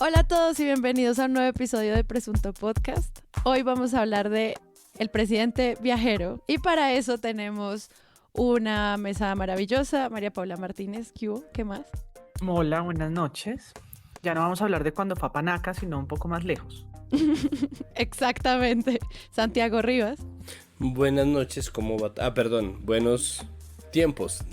Hola a todos y bienvenidos a un nuevo episodio de Presunto Podcast. Hoy vamos a hablar de el presidente viajero y para eso tenemos una mesa maravillosa. María Paula Martínez, ¿qué hubo? ¿Qué más? Hola, buenas noches. Ya no vamos a hablar de cuando fue a Panaca, sino un poco más lejos. Exactamente. Santiago Rivas. Buenas noches, ¿cómo va? Buenos tiempos,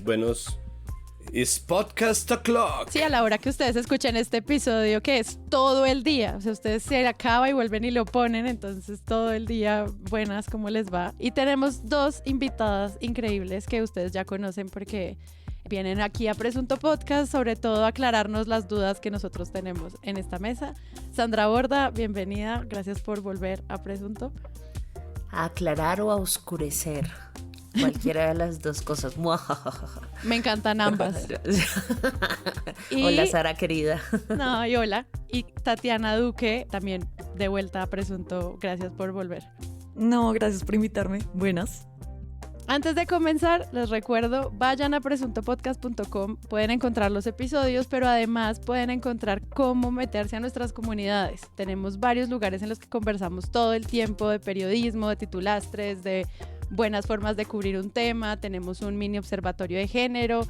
It's podcast o'clock. Sí, a la hora que ustedes escuchen este episodio, que es todo el día. O sea, ustedes se acaba y vuelven y lo ponen, entonces todo el día, buenas, ¿cómo les va? Y tenemos dos invitadas increíbles que ustedes ya conocen porque vienen aquí a Presunto Podcast, sobre todo a aclararnos las dudas que nosotros tenemos en esta mesa. Sandra Borda, bienvenida, gracias por volver a Presunto. A aclarar o a oscurecer. Cualquiera de las dos cosas. Me encantan ambas. Hola, Sara querida. No, y hola. Y Tatiana Duque, también de vuelta a Presunto. Gracias por volver. No, gracias por invitarme. Buenas. Antes de comenzar, les recuerdo, vayan a presuntopodcast.com, pueden encontrar los episodios, pero además pueden encontrar cómo meterse a nuestras comunidades. Tenemos varios lugares en los que conversamos todo el tiempo de periodismo, de titulastres, de buenas formas de cubrir un tema. Tenemos un mini observatorio de género.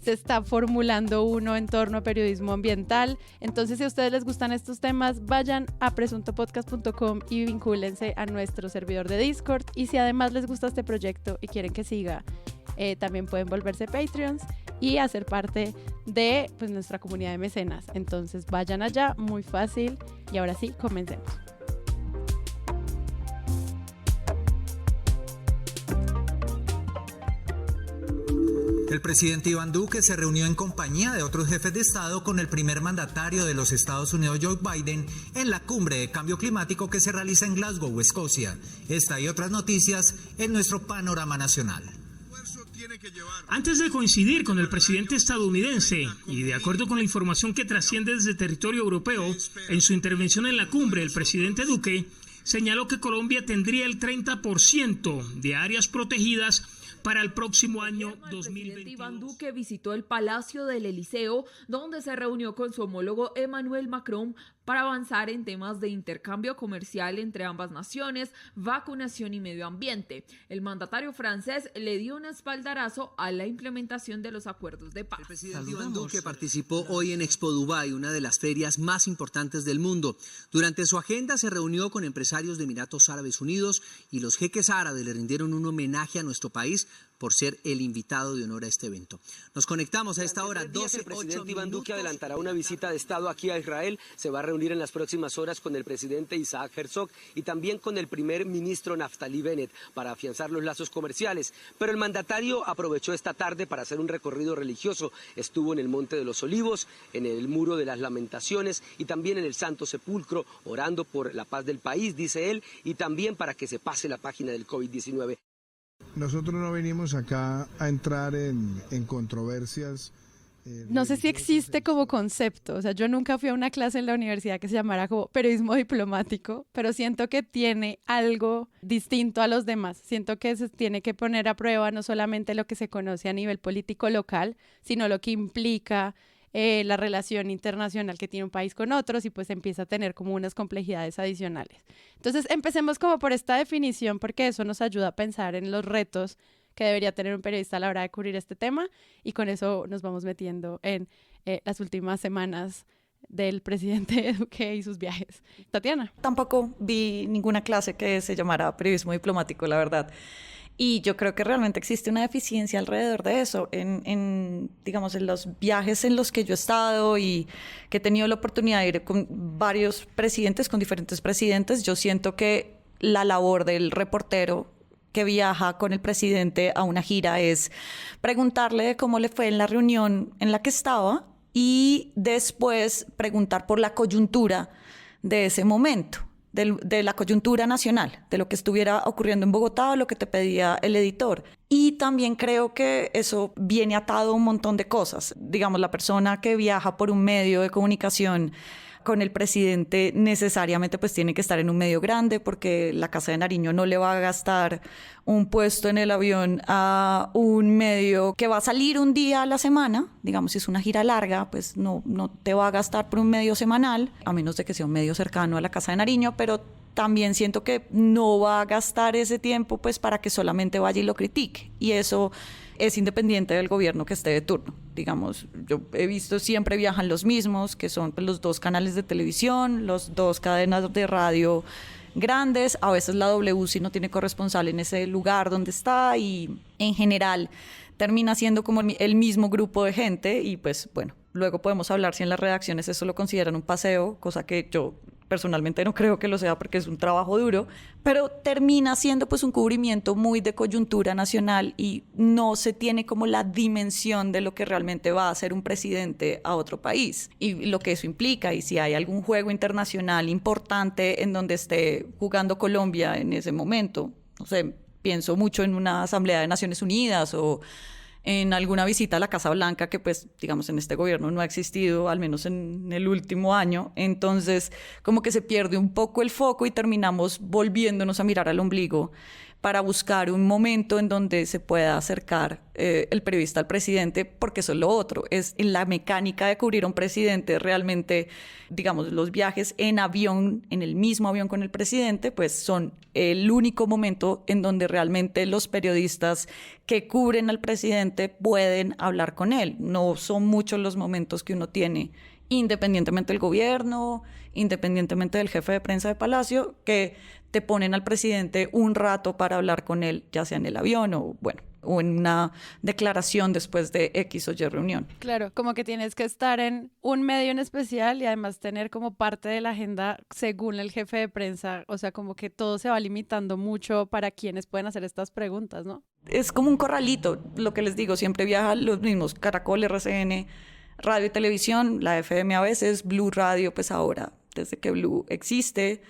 Se está formulando uno en torno a periodismo ambiental. Entonces, si a ustedes les gustan estos temas, vayan a presuntopodcast.com y vincúlense a nuestro servidor de Discord. Y si además les gusta este proyecto y quieren que siga, también pueden volverse Patreons y hacer parte de nuestra comunidad de mecenas. Entonces, vayan allá, muy fácil. Y ahora sí, comencemos. El presidente Iván Duque se reunió en compañía de otros jefes de Estado con el primer mandatario de los Estados Unidos, Joe Biden, en la cumbre de cambio climático que se realiza en Glasgow, Escocia. Esta y otras noticias en nuestro panorama nacional. Antes de coincidir con el presidente estadounidense y de acuerdo con la información que trasciende desde territorio europeo, en su intervención en la cumbre, el presidente Duque señaló que Colombia tendría el 30% de áreas protegidas para el próximo año 2022. El presidente Iván Duque visitó el Palacio del Elíseo, donde se reunió con su homólogo Emmanuel Macron para avanzar en temas de intercambio comercial entre ambas naciones, vacunación y medio ambiente. El mandatario francés le dio un espaldarazo a la implementación de los acuerdos de paz. El presidente Iván Duque participó hoy en Expo Dubái, una de las ferias más importantes del mundo. Durante su agenda se reunió con empresarios de Emiratos Árabes Unidos y los jeques árabes le rindieron un homenaje a nuestro país por ser el invitado de honor a este evento. Nos conectamos a esta hora, 12:08. El presidente Iván Duque adelantará una visita de Estado aquí a Israel. Se va a reunir en las próximas horas con el presidente Isaac Herzog y también con el primer ministro Naftali Bennett para afianzar los lazos comerciales. Pero el mandatario aprovechó esta tarde para hacer un recorrido religioso. Estuvo en el Monte de los Olivos, en el Muro de las Lamentaciones y también en el Santo Sepulcro, orando por la paz del país, dice él, y también para que se pase la página del COVID-19. Nosotros no venimos acá a entrar en controversias. No sé si existe como concepto, o sea, yo nunca fui a una clase en la universidad que se llamara como periodismo diplomático, pero siento que tiene algo distinto a los demás. Siento que se tiene que poner a prueba no solamente lo que se conoce a nivel político local, sino lo que implica la relación internacional que tiene un país con otros y pues empieza a tener como unas complejidades adicionales. Entonces empecemos como por esta definición porque eso nos ayuda a pensar en los retos que debería tener un periodista a la hora de cubrir este tema y con eso nos vamos metiendo en las últimas semanas del presidente Duque y sus viajes. Tatiana. Tampoco vi ninguna clase que se llamara periodismo diplomático, la verdad. Y yo creo que realmente existe una deficiencia alrededor de eso. Digamos, en los viajes en los que yo he estado y que he tenido la oportunidad de ir con varios presidentes, con diferentes presidentes, yo siento que la labor del reportero que viaja con el presidente a una gira es preguntarle cómo le fue en la reunión en la que estaba y después preguntar por la coyuntura de ese momento. De la coyuntura nacional, de lo que estuviera ocurriendo en Bogotá o lo que te pedía el editor. Y también creo que eso viene atado a un montón de cosas. Digamos, la persona que viaja por un medio de comunicación con el presidente necesariamente pues tiene que estar en un medio grande, porque la Casa de Nariño no le va a gastar un puesto en el avión a un medio que va a salir un día a la semana. Digamos, si es una gira larga, pues no te va a gastar por un medio semanal, a menos de que sea un medio cercano a la Casa de Nariño, pero también siento que no va a gastar ese tiempo pues para que solamente vaya y lo critique, y eso es independiente del gobierno que esté de turno. Digamos, yo he visto siempre viajan los mismos, que son pues, los 2 canales de televisión, los 2 cadenas de radio grandes, a veces la W si no tiene corresponsal en ese lugar donde está, y en general termina siendo como el mismo grupo de gente. Y pues bueno, luego podemos hablar si en las redacciones eso lo consideran un paseo, cosa que yo personalmente no creo que lo sea porque es un trabajo duro, pero termina siendo pues un cubrimiento muy de coyuntura nacional y no se tiene como la dimensión de lo que realmente va a hacer un presidente a otro país y lo que eso implica, y si hay algún juego internacional importante en donde esté jugando Colombia en ese momento. No sé, pienso mucho en una asamblea de Naciones Unidas o en alguna visita a la Casa Blanca, que pues digamos en este gobierno no ha existido, al menos en el último año. Entonces como que se pierde un poco el foco y terminamos volviéndonos a mirar al ombligo para buscar un momento en donde se pueda acercar el periodista al presidente, porque eso es lo otro, es en la mecánica de cubrir a un presidente. Realmente, digamos, los viajes en avión, en el mismo avión con el presidente, pues son el único momento en donde realmente los periodistas que cubren al presidente pueden hablar con él. No son muchos los momentos que uno tiene, independientemente del gobierno, independientemente del jefe de prensa de Palacio, que te ponen al presidente un rato para hablar con él, ya sea en el avión o en una declaración después de X o Y reunión. Claro, como que tienes que estar en un medio en especial y además tener como parte de la agenda según el jefe de prensa. O sea, como que todo se va limitando mucho para quienes pueden hacer estas preguntas, ¿no? Es como un corralito, lo que les digo, siempre viajan los mismos, Caracol, RCN, radio y televisión, la FM a veces, Blue Radio, pues ahora, desde que Blue existe,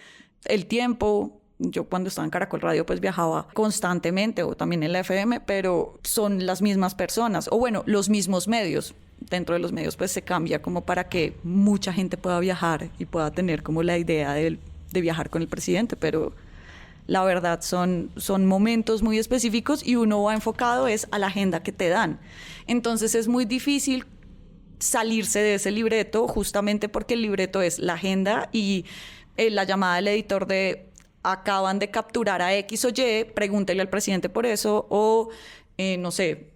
El Tiempo. Yo cuando estaba en Caracol Radio pues viajaba constantemente, o también en la FM, pero son las mismas personas, o bueno, los mismos medios. Dentro de los medios pues se cambia como para que mucha gente pueda viajar y pueda tener como la idea de viajar con el presidente, pero la verdad son momentos muy específicos y uno va enfocado es a la agenda que te dan. Entonces es muy difícil salirse de ese libreto, justamente porque el libreto es la agenda y la llamada del editor de acaban de capturar a X o Y, pregúntele al presidente por eso, o no sé,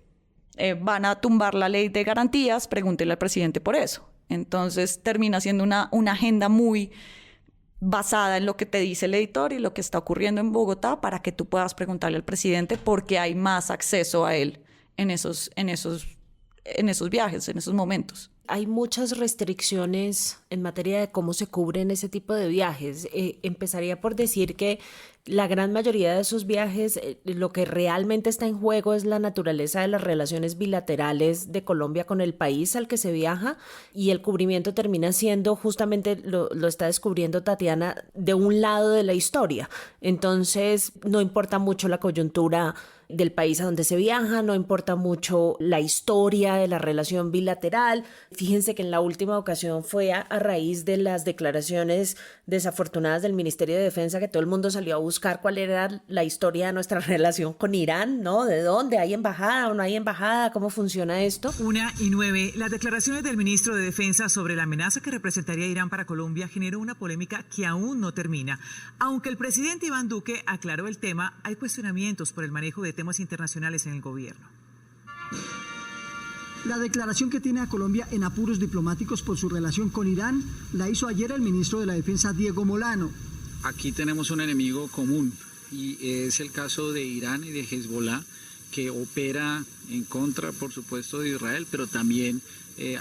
van a tumbar la ley de garantías, pregúntele al presidente por eso. Entonces termina siendo una agenda muy basada en lo que te dice el editor y lo que está ocurriendo en Bogotá, para que tú puedas preguntarle al presidente, porque hay más acceso a él en esos viajes, en esos momentos. Hay muchas restricciones en materia de cómo se cubren ese tipo de viajes. Empezaría por decir que la gran mayoría de esos viajes, lo que realmente está en juego es la naturaleza de las relaciones bilaterales de Colombia con el país al que se viaja, y el cubrimiento termina siendo, justamente lo está descubriendo Tatiana, de un lado de la historia. Entonces no importa mucho la coyuntura del país a donde se viaja, no importa mucho la historia de la relación bilateral. Fíjense que en la última ocasión fue a raíz de las declaraciones desafortunadas del Ministerio de Defensa que todo el mundo salió a buscar cuál era la historia de nuestra relación con Irán, ¿no? ¿De dónde? ¿Hay embajada o no hay embajada? ¿Cómo funciona esto? 1:09. Las declaraciones del ministro de Defensa sobre la amenaza que representaría Irán para Colombia generó una polémica que aún no termina. Aunque el presidente Iván Duque aclaró el tema, hay cuestionamientos por el manejo de temas internacionales en el gobierno. La declaración que tiene a Colombia en apuros diplomáticos por su relación con Irán la hizo ayer el ministro de la Defensa, Diego Molano. Aquí tenemos un enemigo común y es el caso de Irán y de Hezbollah, que opera en contra, por supuesto, de Israel, pero también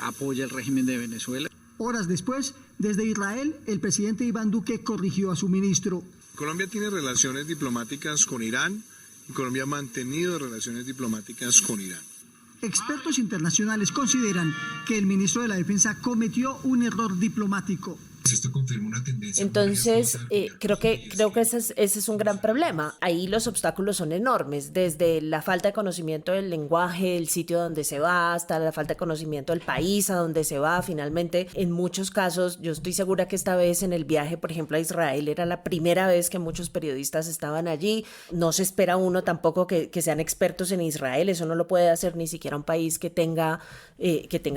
apoya el régimen de Venezuela. Horas después, desde Israel, el presidente Iván Duque corrigió a su ministro. Colombia tiene relaciones diplomáticas con Irán y Colombia ha mantenido relaciones diplomáticas con Irán. Expertos internacionales consideran que el ministro de la Defensa cometió un error diplomático. Esto confirma una tendencia. Entonces, creo que ese es un gran problema. Ahí los obstáculos son enormes, desde la falta de conocimiento del lenguaje, el sitio donde se va, hasta la falta de conocimiento del país a donde se va. Finalmente, en muchos casos, yo estoy segura que esta vez en el viaje, por ejemplo, a Israel, era la primera vez que muchos periodistas estaban allí. No se espera uno tampoco que sean expertos en Israel, eso no lo puede hacer ni siquiera un país que tenga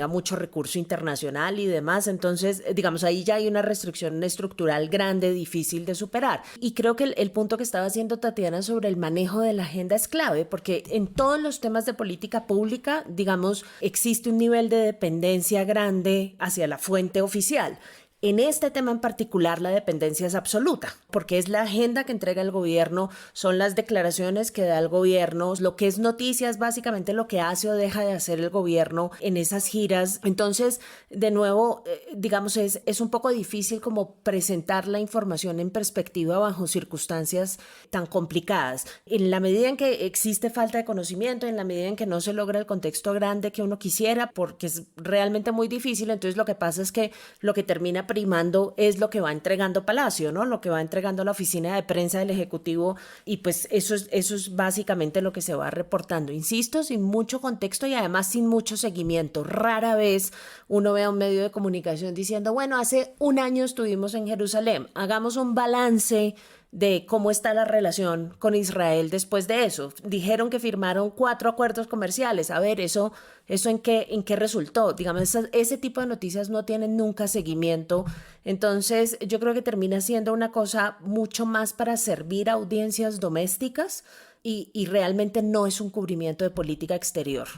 mucho recurso internacional y demás. Entonces, digamos, ahí ya hay una restricción estructural grande, difícil de superar. Y creo que el punto que estaba haciendo Tatiana sobre el manejo de la agenda es clave, porque en todos los temas de política pública, digamos, existe un nivel de dependencia grande hacia la fuente oficial. En este tema en particular, la dependencia es absoluta, porque es la agenda que entrega el gobierno, son las declaraciones que da el gobierno, lo que es noticias, básicamente lo que hace o deja de hacer el gobierno en esas giras. Entonces, de nuevo, digamos, es un poco difícil como presentar la información en perspectiva bajo circunstancias tan complicadas. En la medida en que existe falta de conocimiento, en la medida en que no se logra el contexto grande que uno quisiera, porque es realmente muy difícil, entonces lo que pasa es que lo que termina primando es lo que va entregando Palacio, ¿no? Lo que va entregando la oficina de prensa del Ejecutivo, y pues eso es básicamente lo que se va reportando. Insisto, sin mucho contexto y además sin mucho seguimiento. Rara vez uno ve a un medio de comunicación diciendo, bueno, hace un año estuvimos en Jerusalén, hagamos un balance de cómo está la relación con Israel después de eso. Dijeron que firmaron 4 acuerdos comerciales. A ver, ¿eso en qué resultó? Digamos, ese tipo de noticias no tienen nunca seguimiento. Entonces, yo creo que termina siendo una cosa mucho más para servir a audiencias domésticas y realmente no es un cubrimiento de política exterior.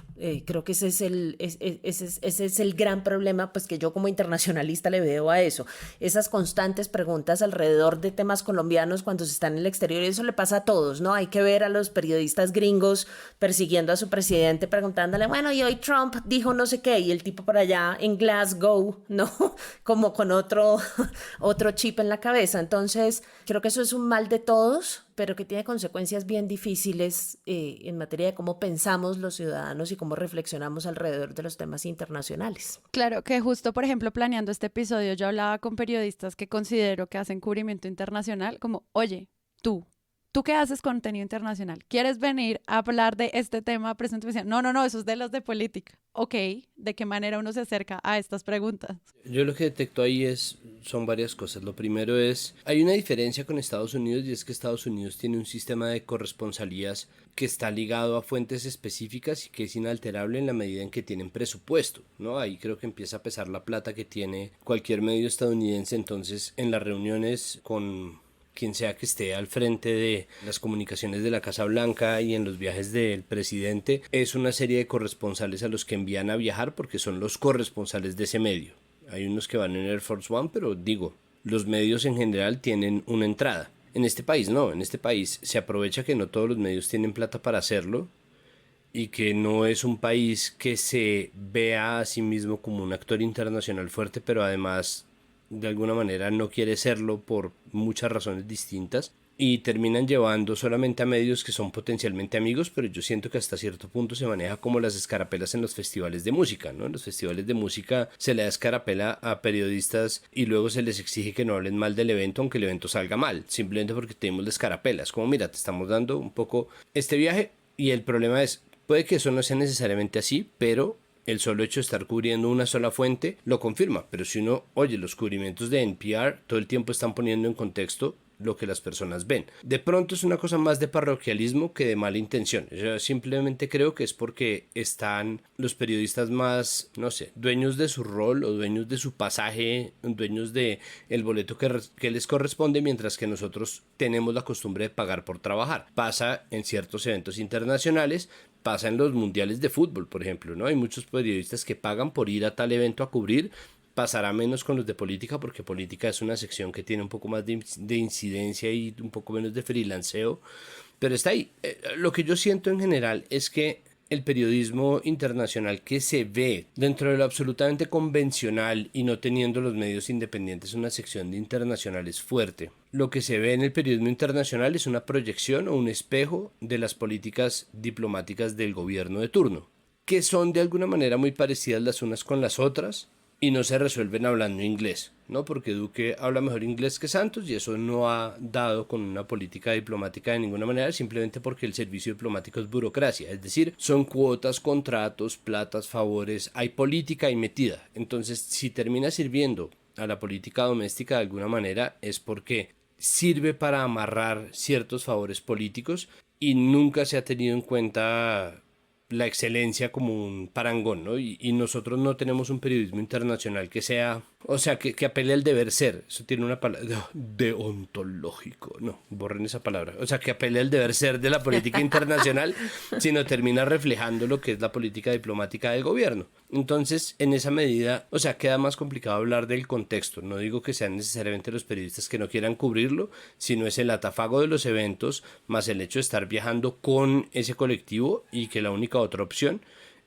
Creo que ese es el gran problema, pues, que yo como internacionalista le veo a eso. Esas constantes preguntas alrededor de temas colombianos cuando se está en el exterior, y eso le pasa a todos, ¿no? Hay que ver a los periodistas gringos persiguiendo a su presidente, preguntándole, bueno, y hoy Trump dijo no sé qué, y el tipo por allá en Glasgow, ¿no? Como con otro chip en la cabeza. Entonces, creo que eso es un mal de todos, pero que tiene consecuencias bien difíciles en materia de cómo pensamos los ciudadanos y cómo reflexionamos alrededor de los temas internacionales. Claro, que justo, por ejemplo, planeando este episodio, yo hablaba con periodistas que considero que hacen cubrimiento internacional, como, oye, ¿tú qué haces contenido internacional? ¿Quieres venir a hablar de este tema? No, eso es de los de política. Ok, ¿de qué manera uno se acerca a estas preguntas? Yo lo que detecto ahí son varias cosas. Lo primero es, hay una diferencia con Estados Unidos, y es que Estados Unidos tiene un sistema de corresponsalías que está ligado a fuentes específicas y que es inalterable en la medida en que tienen presupuesto, ¿no? Ahí creo que empieza a pesar la plata que tiene cualquier medio estadounidense. Entonces, en las reuniones con quien sea que esté al frente de las comunicaciones de la Casa Blanca y en los viajes del presidente, es una serie de corresponsales a los que envían a viajar porque son los corresponsales de ese medio. Hay unos que van en Air Force One, pero digo, los medios en general tienen una entrada. En este país no, en este país se aprovecha que no todos los medios tienen plata para hacerlo y que no es un país que se vea a sí mismo como un actor internacional fuerte, pero además de alguna manera no quiere serlo por muchas razones distintas, y terminan llevando solamente a medios que son potencialmente amigos, pero yo siento que hasta cierto punto se maneja como las escarapelas en los festivales de música, ¿no? En los festivales de música se le da escarapela a periodistas y luego se les exige que no hablen mal del evento, aunque el evento salga mal, simplemente porque tenemos la escarapela. Es como, mira, te estamos dando un poco este viaje, y el problema es, puede que eso no sea necesariamente así, pero el solo hecho de estar cubriendo una sola fuente lo confirma. Pero si uno oye los cubrimientos de NPR, todo el tiempo están poniendo en contexto lo que las personas ven. De pronto es una cosa más de parroquialismo que de mala intención. Yo simplemente creo que es porque están los periodistas más, no sé, dueños de su rol o dueños de su pasaje, dueños de el boleto que les corresponde, mientras que nosotros tenemos la costumbre de pagar por trabajar. Pasa en ciertos eventos internacionales, pasa en los mundiales de fútbol, por ejemplo, ¿no? Hay muchos periodistas que pagan por ir a tal evento a cubrir. Pasará menos con los de política, porque política es una sección que tiene un poco más de incidencia y un poco menos de freelanceo, pero está ahí. Lo que yo siento en general es que el periodismo internacional que se ve dentro de lo absolutamente convencional y no teniendo los medios independientes una sección de internacionales fuerte, lo que se ve en el periodismo internacional es una proyección o un espejo de las políticas diplomáticas del gobierno de turno, que son de alguna manera muy parecidas las unas con las otras, y no se resuelven hablando inglés, ¿no? Porque Duque habla mejor inglés que Santos y eso no ha dado con una política diplomática de ninguna manera, simplemente porque el servicio diplomático es burocracia, es decir, son cuotas, contratos, platas, favores, hay política ahí metida. Entonces, si termina sirviendo a la política doméstica de alguna manera es porque sirve para amarrar ciertos favores políticos y nunca se ha tenido en cuenta la excelencia como un parangón, ¿no? Y nosotros no tenemos un periodismo internacional que sea, o sea, que apele al deber ser. Eso tiene una palabra, deontológico, no, borren esa palabra. O sea, que apele al deber ser de la política internacional, sino termina reflejando lo que es la política diplomática del gobierno. Entonces, en esa medida, o sea, queda más complicado hablar del contexto. No digo que sean necesariamente los periodistas que no quieran cubrirlo, sino es el atafago de los eventos, más el hecho de estar viajando con ese colectivo y que la única otra opción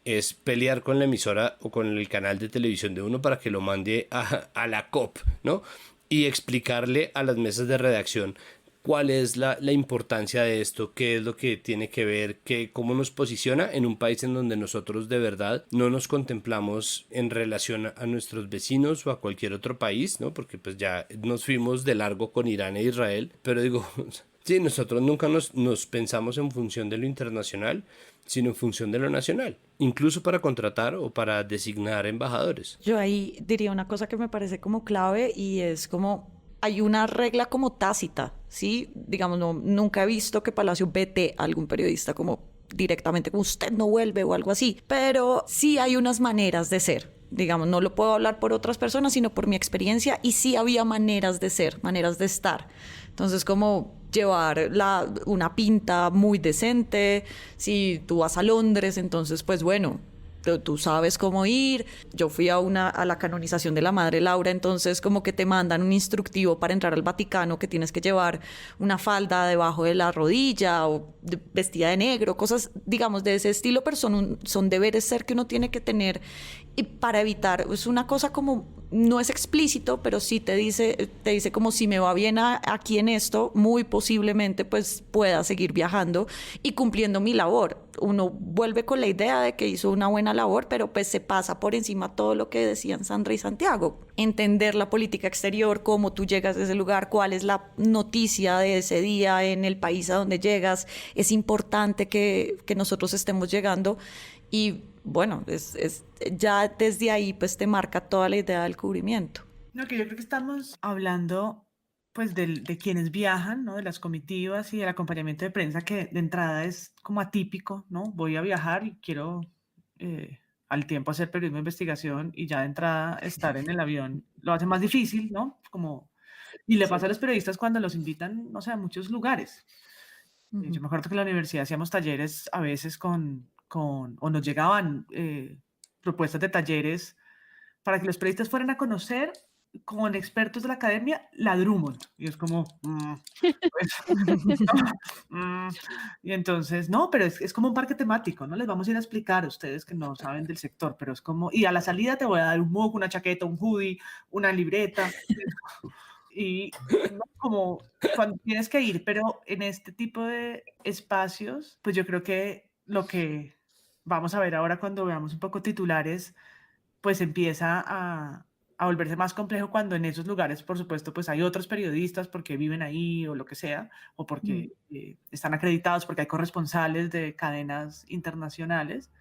es pelear con la emisora o con el canal de televisión de uno para que lo mande a la COP, ¿no? Y explicarle a las mesas de redacción cuál es la importancia de esto, qué es lo que tiene que ver, cómo nos posiciona en un país en donde nosotros de verdad no nos contemplamos en relación a nuestros vecinos o a cualquier otro país, ¿no? Porque pues ya nos fuimos de largo con Irán e Israel, pero digo, sí, nosotros nunca nos pensamos en función de lo internacional, sino en función de lo nacional, incluso para contratar o para designar embajadores. Yo ahí diría una cosa que me parece como clave y es como hay una regla como tácita, ¿sí? Digamos, nunca he visto que Palacio vete a algún periodista como directamente, como usted no vuelve o algo así, pero sí hay unas maneras de ser. Digamos, no lo puedo hablar por otras personas, sino por mi experiencia, y sí había maneras de ser, maneras de estar. Entonces, como llevar una pinta muy decente, si tú vas a Londres, entonces, pues bueno, tú sabes cómo ir. Yo fui a la canonización de la Madre Laura, entonces como que te mandan un instructivo para entrar al Vaticano que tienes que llevar una falda debajo de la rodilla o vestida de negro, cosas, digamos, de ese estilo, pero son deberes ser que uno tiene que tener y para evitar, es una cosa como, no es explícito, pero sí te dice como si me va bien aquí en esto, muy posiblemente pues pueda seguir viajando y cumpliendo mi labor. Uno vuelve con la idea de que hizo una buena labor, pero pues se pasa por encima todo lo que decían Sandra y Santiago. Entender la política exterior, cómo tú llegas a ese lugar, cuál es la noticia de ese día en el país a donde llegas. Es importante que nosotros estemos llegando y bueno, ya desde ahí pues te marca toda la idea del cubrimiento. No, que yo creo que estamos hablando pues de quienes viajan, ¿no? De las comitivas y del acompañamiento de prensa que de entrada es como atípico, ¿no? Voy a viajar y quiero al tiempo hacer periodismo de investigación y ya de entrada estar en el avión lo hace más difícil, ¿no? Y le pasa a los periodistas cuando los invitan, no sé, a muchos lugares. Yo me acuerdo que en la universidad hacíamos talleres a veces o nos llegaban propuestas de talleres para que los periodistas fueran a conocer con expertos de la academia la Drummond. Y es como... Y entonces, no, pero es como un parque temático, ¿no? Les vamos a ir a explicar a ustedes que no saben del sector, pero es como... Y a la salida te voy a dar un mug, una chaqueta, un hoodie, una libreta... Y ¿no? Como cuando tienes que ir, pero en este tipo de espacios, pues yo creo que lo que vamos a ver ahora cuando veamos un poco titulares, pues empieza a volverse más complejo cuando en esos lugares, por supuesto, pues hay otros periodistas porque viven ahí o lo que sea, o porque están acreditados, porque hay corresponsales de cadenas internacionales.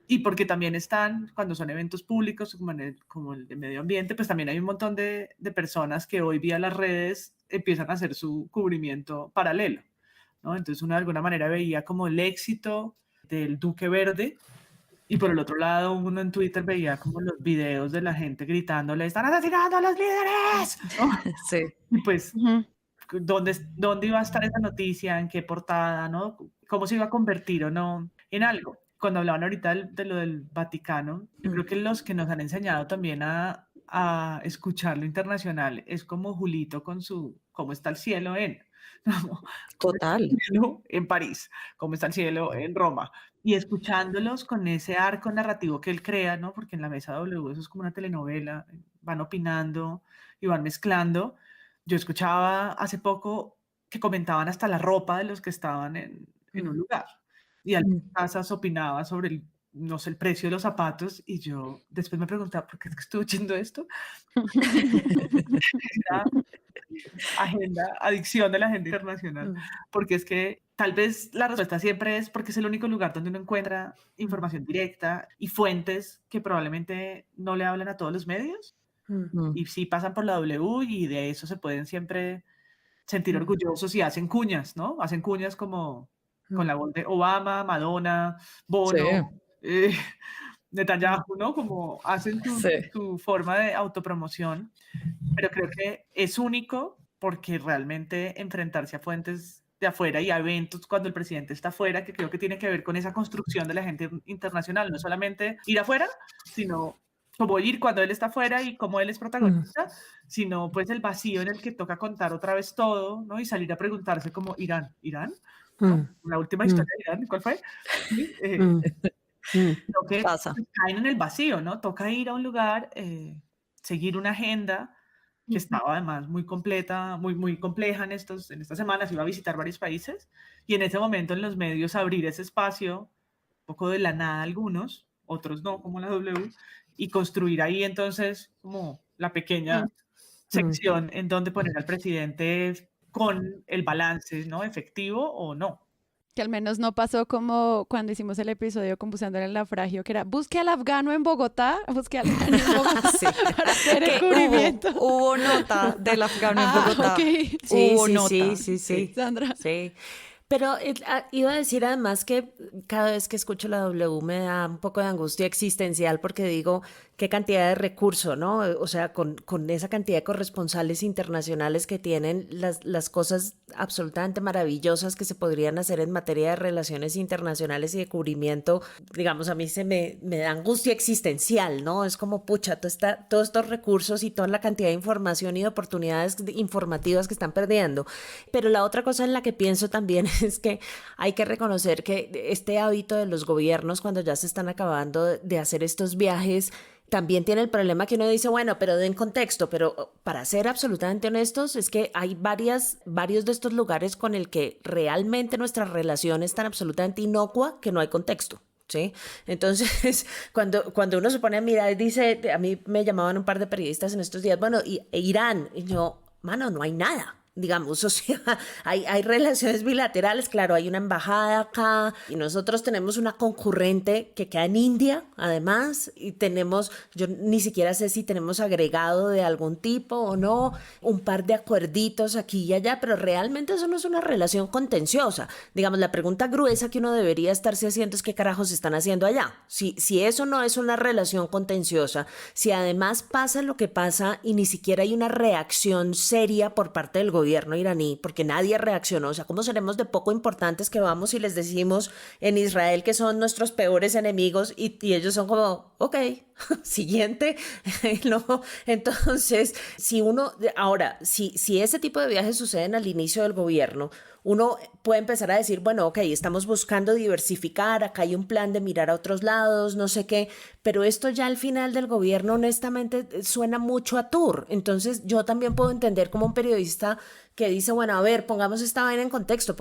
Y porque también están, cuando son eventos públicos como el de medio ambiente, pues también hay un montón de personas que hoy vía las redes empiezan a hacer su cubrimiento paralelo, ¿no? Entonces uno de alguna manera veía como el éxito del Duque Verde y por el otro lado uno en Twitter veía como los videos de la gente gritándole ¡están asesinando a los líderes! ¿No? Sí. Y pues, ¿dónde iba a estar esa noticia? ¿En qué portada? ¿No? ¿Cómo se iba a convertir o no en algo? Cuando hablaban ahorita de lo del Vaticano, yo creo que los que nos han enseñado también a escuchar lo internacional es como Julito con su ¿cómo está el cielo ¿no? Total. En París, ¿cómo está el cielo en Roma? Y escuchándolos con ese arco narrativo que él crea, ¿no? Porque en la Mesa W eso es como una telenovela, van opinando y van mezclando. Yo escuchaba hace poco que comentaban hasta la ropa de los que estaban en un lugar. Y algunas casas opinaba sobre no sé, el precio de los zapatos, y yo después me preguntaba, ¿por qué es que estoy oyendo esto? Adicción de la agenda internacional, porque es que tal vez la respuesta siempre es porque es el único lugar donde uno encuentra información directa y fuentes que probablemente no le hablan a todos los medios, y sí pasan por la W, y de eso se pueden siempre sentir orgullosos y hacen cuñas, ¿no? Hacen cuñas como con la voz de Obama, Madonna, Bono, Netanyahu, ¿no? Como hacen su forma de autopromoción, pero creo que es único porque realmente enfrentarse a fuentes de afuera y a eventos cuando el presidente está afuera, que creo que tiene que ver con esa construcción de la gente internacional, no solamente ir afuera, sino como ir cuando él está afuera y como él es protagonista, sino pues el vacío en el que toca contar otra vez todo, ¿no? Y salir a preguntarse como, ¿Irán? ¿No? La última historia de Irán, ¿cuál fue? ¿Sí? Lo que pasa. Caen en el vacío, ¿no? Toca ir a un lugar, seguir una agenda que estaba además muy completa, muy compleja en estas semanas, iba a visitar varios países, y en ese momento en los medios abrir ese espacio, un poco de la nada algunos, otros no, como la W, y construir ahí entonces como la pequeña sección en donde poner al presidente con el balance, ¿no? Efectivo o no. Que al menos no pasó como cuando hicimos el episodio con Buceando en el Naufragio, que era busque al afgano en Bogotá, busque al afgano en Bogotá para hacer el cubrimiento. Hubo nota del afgano en Bogotá. Okay. Hubo nota. Sí. Sandra. Sí. Pero iba a decir además que cada vez que escucho la W me da un poco de angustia existencial porque digo, qué cantidad de recursos, ¿no? O sea, con esa cantidad de corresponsales internacionales que tienen, las cosas absolutamente maravillosas que se podrían hacer en materia de relaciones internacionales y de cubrimiento, digamos, a mí me da angustia existencial, ¿no? Es como, pucha, todos estos recursos y toda la cantidad de información y de oportunidades informativas que están perdiendo. Pero la otra cosa en la que pienso también es que hay que reconocer que este hábito de los gobiernos cuando ya se están acabando de hacer estos viajes también tiene el problema que uno dice, bueno, pero den contexto, pero para ser absolutamente honestos es que hay varios de estos lugares con el que realmente nuestra relación es tan absolutamente inocua que no hay contexto. ¿Sí? Entonces, cuando uno se pone a mirar, dice, a mí me llamaban un par de periodistas en estos días, bueno, Irán, y yo, mano, no hay nada. Digamos, o sea, hay relaciones bilaterales, claro, hay una embajada acá y nosotros tenemos una concurrente que queda en India, además, y yo ni siquiera sé si tenemos agregado de algún tipo o no, un par de acuerditos aquí y allá, pero realmente eso no es una relación contenciosa. Digamos, la pregunta gruesa que uno debería estarse haciendo es qué carajos están haciendo allá. Si eso no es una relación contenciosa, si además pasa lo que pasa y ni siquiera hay una reacción seria por parte del gobierno iraní, porque nadie reaccionó. O sea, ¿cómo seremos de poco importantes que vamos y les decimos en Israel que son nuestros peores enemigos y ellos son como, ok, siguiente? No. Entonces, si ese tipo de viajes suceden al inicio del gobierno, uno puede empezar a decir, bueno, ok, estamos buscando diversificar, acá hay un plan de mirar a otros lados, no sé qué, pero esto ya al final del gobierno honestamente suena mucho a tour. Entonces yo también puedo entender como un periodista que dice, bueno, a ver, pongamos esta vaina en contexto,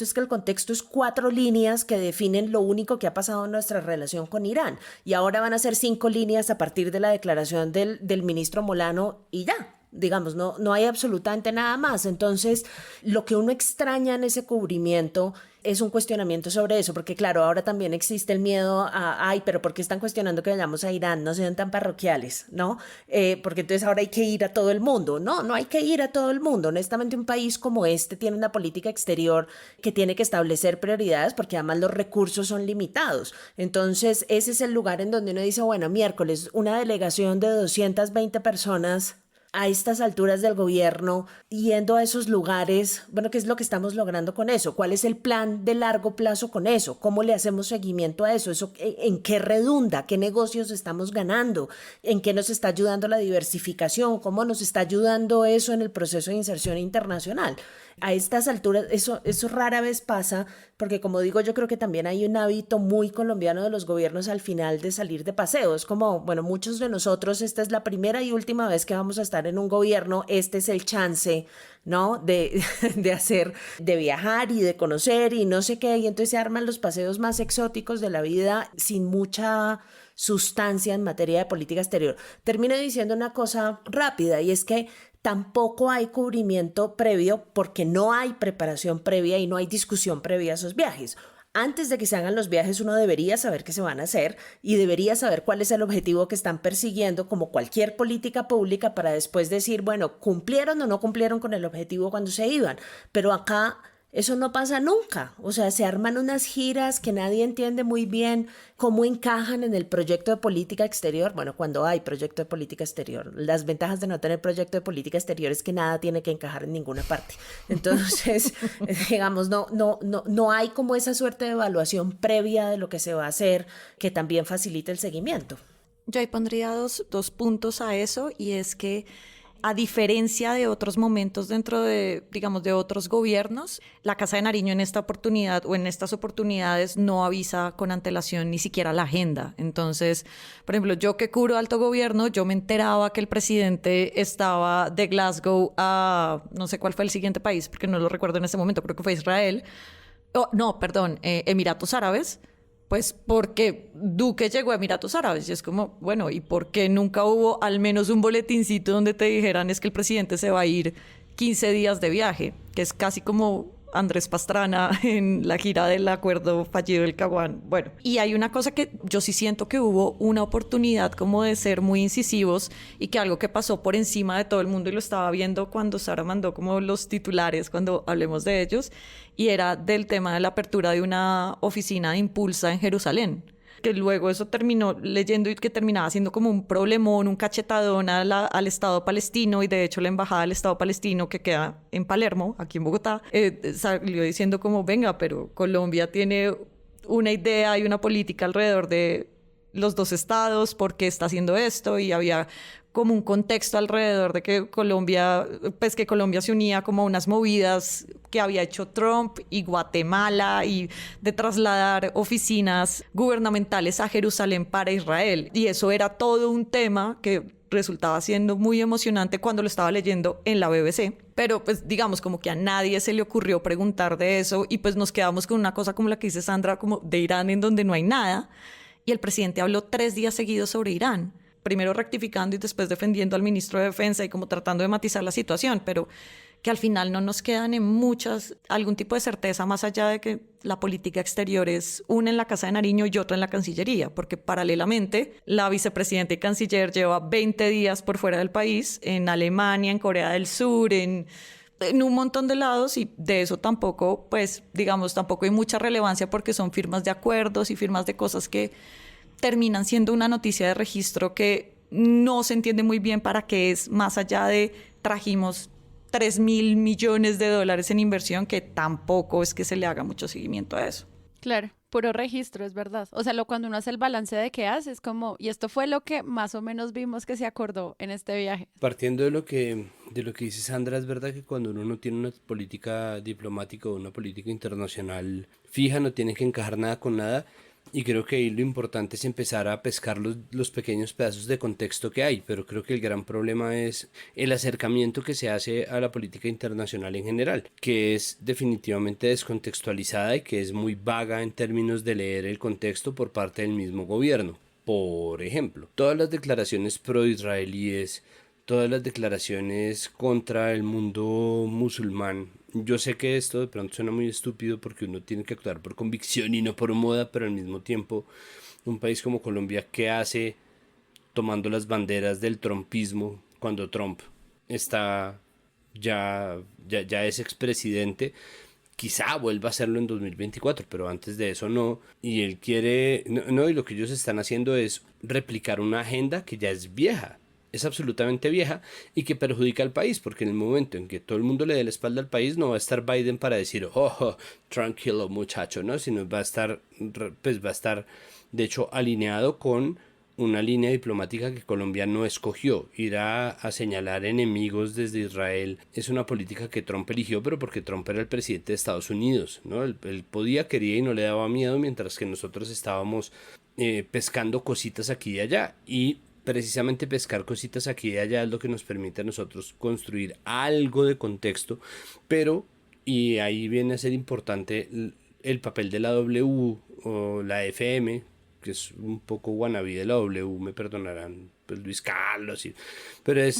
es que el contexto es 4 líneas que definen lo único que ha pasado en nuestra relación con Irán, y ahora van a ser 5 líneas a partir de la declaración del ministro Molano y ya. Digamos, no hay absolutamente nada más. Entonces, lo que uno extraña en ese cubrimiento es un cuestionamiento sobre eso, porque claro, ahora también existe el miedo pero ¿por qué están cuestionando que vayamos a Irán? No sean tan parroquiales, ¿no? Porque entonces ahora hay que ir a todo el mundo. No hay que ir a todo el mundo. Honestamente, un país como este tiene una política exterior que tiene que establecer prioridades porque además los recursos son limitados. Entonces, ese es el lugar en donde uno dice, bueno, miércoles, una delegación de 220 personas a estas alturas del gobierno, yendo a esos lugares, bueno, ¿qué es lo que estamos logrando con eso? ¿Cuál es el plan de largo plazo con eso? ¿Cómo le hacemos seguimiento a eso? ¿En qué redunda? ¿Qué negocios estamos ganando? ¿En qué nos está ayudando la diversificación? ¿Cómo nos está ayudando eso en el proceso de inserción internacional? A estas alturas eso rara vez pasa, porque como digo, yo creo que también hay un hábito muy colombiano de los gobiernos al final de salir de paseo. Es como, bueno, muchos de nosotros esta es la primera y última vez que vamos a estar en un gobierno, este es el chance, ¿no? De viajar y de conocer y no sé qué, y entonces se arman los paseos más exóticos de la vida sin mucha sustancia en materia de política exterior. Termino diciendo una cosa rápida, y es que tampoco hay cubrimiento previo porque no hay preparación previa y no hay discusión previa a esos viajes. Antes de que se hagan los viajes, uno debería saber qué se van a hacer y debería saber cuál es el objetivo que están persiguiendo, como cualquier política pública, para después decir, bueno, ¿cumplieron o no cumplieron con el objetivo cuando se iban? Pero acá eso no pasa nunca. O sea, se arman unas giras que nadie entiende muy bien cómo encajan en el proyecto de política exterior. Bueno, cuando hay proyecto de política exterior. Las ventajas de no tener proyecto de política exterior es que nada tiene que encajar en ninguna parte. Entonces, digamos, no hay como esa suerte de evaluación previa de lo que se va a hacer que también facilite el seguimiento. Yo ahí pondría dos puntos a eso, y es que a diferencia de otros momentos dentro de, digamos, de otros gobiernos, la Casa de Nariño en esta oportunidad o en estas oportunidades no avisa con antelación ni siquiera la agenda. Entonces, por ejemplo, yo que cubro alto gobierno, yo me enteraba que el presidente estaba de Glasgow a, no sé cuál fue el siguiente país, porque no lo recuerdo en este momento, creo que fue Israel. Emiratos Árabes. Pues porque Duque llegó a Emiratos Árabes y es como, bueno, ¿y por qué nunca hubo al menos un boletincito donde te dijeran es que el presidente se va a ir 15 días de viaje? Que es casi como Andrés Pastrana en la gira del acuerdo fallido del Caguán. Bueno, y hay una cosa que yo sí siento que hubo una oportunidad como de ser muy incisivos y que algo que pasó por encima de todo el mundo, y lo estaba viendo cuando Sara mandó como los titulares cuando hablemos de ellos, y era del tema de la apertura de una oficina de Impulsa en Jerusalén, que luego eso terminó leyendo y que terminaba siendo como un problemón, un cachetadón al Estado palestino, y de hecho la embajada del Estado palestino que queda en Palermo, aquí en Bogotá, salió diciendo como, venga, pero Colombia tiene una idea y una política alrededor de los dos estados, ¿por qué está haciendo esto? Y había como un contexto alrededor de que Colombia se unía como a unas movidas que había hecho Trump y Guatemala, y de trasladar oficinas gubernamentales a Jerusalén para Israel. Y eso era todo un tema que resultaba siendo muy emocionante cuando lo estaba leyendo en la BBC. Pero pues digamos como que a nadie se le ocurrió preguntar de eso, y pues nos quedamos con una cosa como la que dice Sandra, como de Irán, en donde no hay nada. Y el presidente habló 3 días seguidos sobre Irán, primero rectificando y después defendiendo al ministro de Defensa y como tratando de matizar la situación, pero que al final no nos quedan algún tipo de certeza más allá de que la política exterior es una en la Casa de Nariño y otra en la Cancillería, porque paralelamente la vicepresidenta y canciller lleva 20 días por fuera del país, en Alemania, en Corea del Sur, en un montón de lados, y de eso tampoco, pues digamos, tampoco hay mucha relevancia porque son firmas de acuerdos y firmas de cosas que terminan siendo una noticia de registro que no se entiende muy bien para qué es, más allá de trajimos $3.000 millones en inversión, que tampoco es que se le haga mucho seguimiento a eso. Claro, puro registro, es verdad. O sea, cuando uno hace el balance de qué hace, es como, y esto fue lo que más o menos vimos que se acordó en este viaje. Partiendo de lo que dice Sandra, es verdad que cuando uno no tiene una política diplomática o una política internacional fija, no tiene que encajar nada con nada. Y creo que ahí lo importante es empezar a pescar los pequeños pedazos de contexto que hay, pero creo que el gran problema es el acercamiento que se hace a la política internacional en general, que es definitivamente descontextualizada y que es muy vaga en términos de leer el contexto por parte del mismo gobierno. Por ejemplo, todas las declaraciones pro-israelíes, todas las declaraciones contra el mundo musulmán. Yo sé que esto de pronto suena muy estúpido porque uno tiene que actuar por convicción y no por moda, pero al mismo tiempo un país como Colombia, ¿qué hace tomando las banderas del trumpismo cuando Trump está ya es expresidente? Quizá vuelva a hacerlo en 2024, pero antes de eso no. Y él quiere, y lo que ellos están haciendo es replicar una agenda que ya es vieja. Es absolutamente vieja y que perjudica al país, porque en el momento en que todo el mundo le dé la espalda al país, no va a estar Biden para decir, tranquilo muchacho, ¿no? Sino va a estar de hecho alineado con una línea diplomática que Colombia no escogió. Ir a señalar enemigos desde Israel es una política que Trump eligió, pero porque Trump era el presidente de Estados Unidos, ¿no? Él podía, quería y no le daba miedo, mientras que nosotros estábamos pescando cositas aquí y allá. Y precisamente pescar cositas aquí y allá es lo que nos permite a nosotros construir algo de contexto, pero, y ahí viene a ser importante el papel de la W o la FM, que es un poco wannabe de la W, me perdonarán pues Luis Carlos, pero es...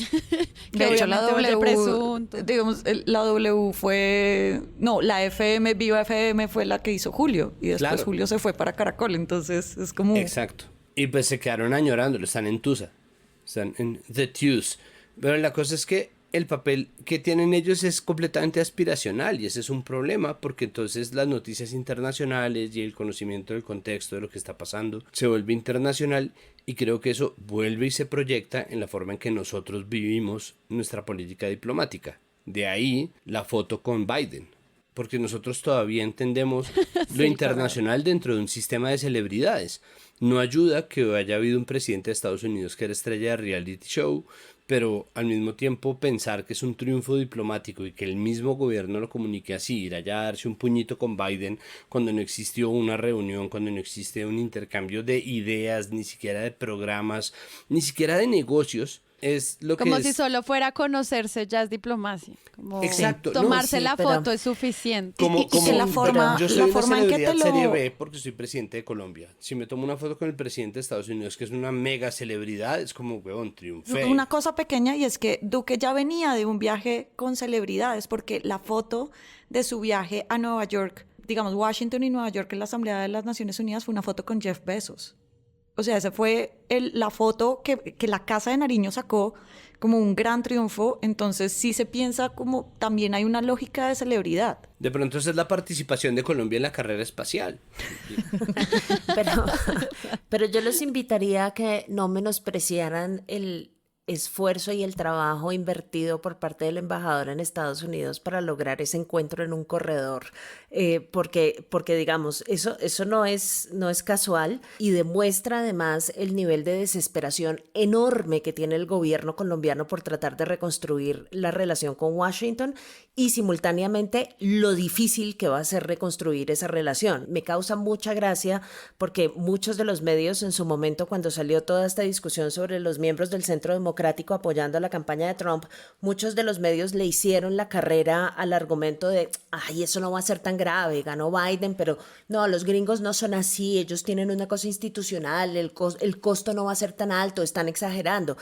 De hecho, la W, digamos, la W fue... No, la FM, Viva FM fue la que hizo Julio, y después claro. Julio se fue para Caracol, entonces es como... Exacto, y pues se quedaron añorándolo, están en Tusa, están en The Tews, pero la cosa es que el papel que tienen ellos es completamente aspiracional y ese es un problema porque entonces las noticias internacionales y el conocimiento del contexto de lo que está pasando se vuelve internacional y creo que eso vuelve y se proyecta en la forma en que nosotros vivimos nuestra política diplomática. De ahí la foto con Biden, porque nosotros todavía entendemos lo internacional dentro de un sistema de celebridades. No ayuda que haya habido un presidente de Estados Unidos que era estrella de reality show, pero al mismo tiempo pensar que es un triunfo diplomático y que el mismo gobierno lo comunique así, ir allá a darse un puñito con Biden cuando no existió una reunión, cuando no existe un intercambio de ideas, ni siquiera de programas, ni siquiera de negocios, es lo como que si solo fuera a conocerse ya es diplomacia. Como exacto, tomarse la foto es suficiente. Como que la forma, yo soy la una forma en que te lo... serie B porque soy presidente de Colombia. Si me tomo una foto con el presidente de Estados Unidos, que es una mega celebridad, es como, huevón, triunfé. Una cosa pequeña, y es que Duque ya venía de un viaje con celebridades, porque la foto de su viaje a Nueva York, digamos, Washington y Nueva York en la Asamblea de las Naciones Unidas, fue una foto con Jeff Bezos. O sea, esa fue la foto que la Casa de Nariño sacó como un gran triunfo. Entonces sí se piensa como también hay una lógica de celebridad. De pronto esa es la participación de Colombia en la carrera espacial. pero yo los invitaría a que no menospreciaran el esfuerzo y el trabajo invertido por parte del embajador en Estados Unidos para lograr ese encuentro en un corredor, porque digamos, eso no es casual y demuestra además el nivel de desesperación enorme que tiene el gobierno colombiano por tratar de reconstruir la relación con Washington y simultáneamente lo difícil que va a ser reconstruir esa relación. Me causa mucha gracia porque muchos de los medios en su momento, cuando salió toda esta discusión sobre los miembros del Centro Democrático apoyando la campaña de Trump, muchos de los medios le hicieron la carrera al argumento de ay, eso no va a ser tan grave, ganó Biden, pero no, los gringos no son así, ellos tienen una cosa institucional, el costo no va a ser tan alto, están exagerando.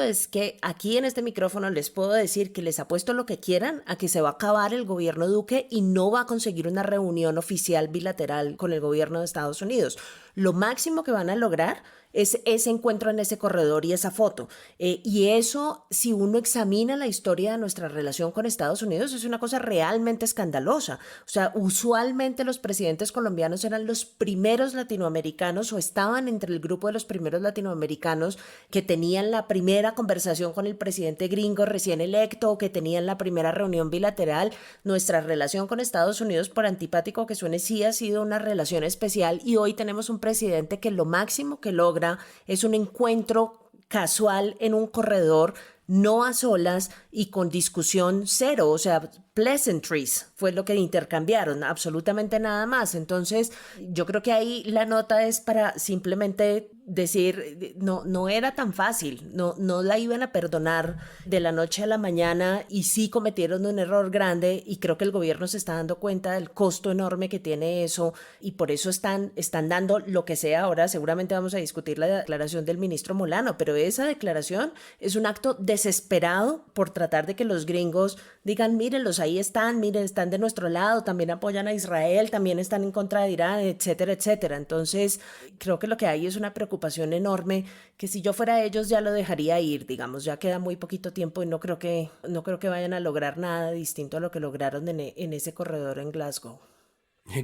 Es que aquí en este micrófono les puedo decir que les apuesto lo que quieran a que se va a acabar el gobierno Duque y no va a conseguir una reunión oficial bilateral con el gobierno de Estados Unidos. Lo máximo que van a lograr es ese encuentro en ese corredor y esa foto. Y eso, si uno examina la historia de nuestra relación con Estados Unidos, es una cosa realmente escandalosa. O sea, usualmente los presidentes colombianos eran los primeros latinoamericanos o estaban entre el grupo de los primeros latinoamericanos que tenían la primera conversación con el presidente gringo recién electo o que tenían la primera reunión bilateral. Nuestra relación con Estados Unidos, por antipático que suene, sí ha sido una relación especial y hoy tenemos un presidente que lo máximo que logra es un encuentro casual en un corredor, no a solas y con discusión cero, o sea, pleasantries fue lo que intercambiaron, absolutamente nada más. Entonces, yo creo que ahí la nota es para simplemente decir, no era tan fácil, no la iban a perdonar de la noche a la mañana y sí cometieron un error grande y creo que el gobierno se está dando cuenta del costo enorme que tiene eso y por eso están dando lo que sea. Ahora seguramente vamos a discutir la declaración del ministro Molano, pero esa declaración es un acto desesperado por tratar de que los gringos digan, mírenlos, ahí están, miren, están de nuestro lado, también apoyan a Israel, también están en contra de Irán, etcétera, etcétera. Entonces, creo que lo que hay es una preocupación enorme que si yo fuera ellos ya lo dejaría ir, digamos, ya queda muy poquito tiempo y no creo que vayan a lograr nada distinto a lo que lograron en ese corredor en Glasgow.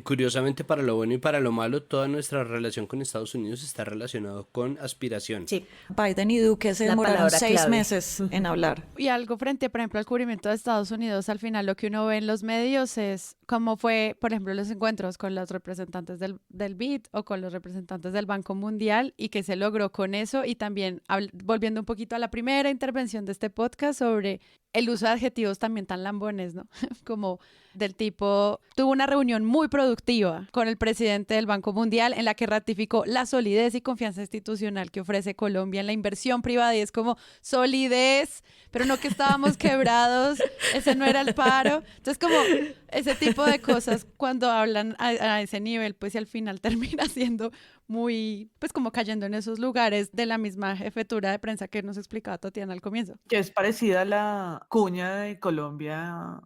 Curiosamente, para lo bueno y para lo malo, toda nuestra relación con Estados Unidos está relacionado con aspiración. Sí. Biden y Duque se La demoraron palabra 6 clave. meses en hablar. Y algo frente, por ejemplo, al cubrimiento de Estados Unidos, al final lo que uno ve en los medios es cómo fue, por ejemplo, los encuentros con los representantes del BID o con los representantes del Banco Mundial y qué se logró con eso. Y también volviendo un poquito a la primera intervención de este podcast sobre el uso de adjetivos también tan lambones, ¿no? Como del tipo, tuvo una reunión muy productiva con el presidente del Banco Mundial en la que ratificó la solidez y confianza institucional que ofrece Colombia en la inversión privada, y es como solidez, pero no que estábamos quebrados, ese no era el paro. Entonces como ese tipo de cosas cuando hablan a ese nivel, pues y al final termina siendo muy, pues como cayendo en esos lugares de la misma jefatura de prensa que nos explicaba Tatiana al comienzo. Que es parecida a la cuña de Colombia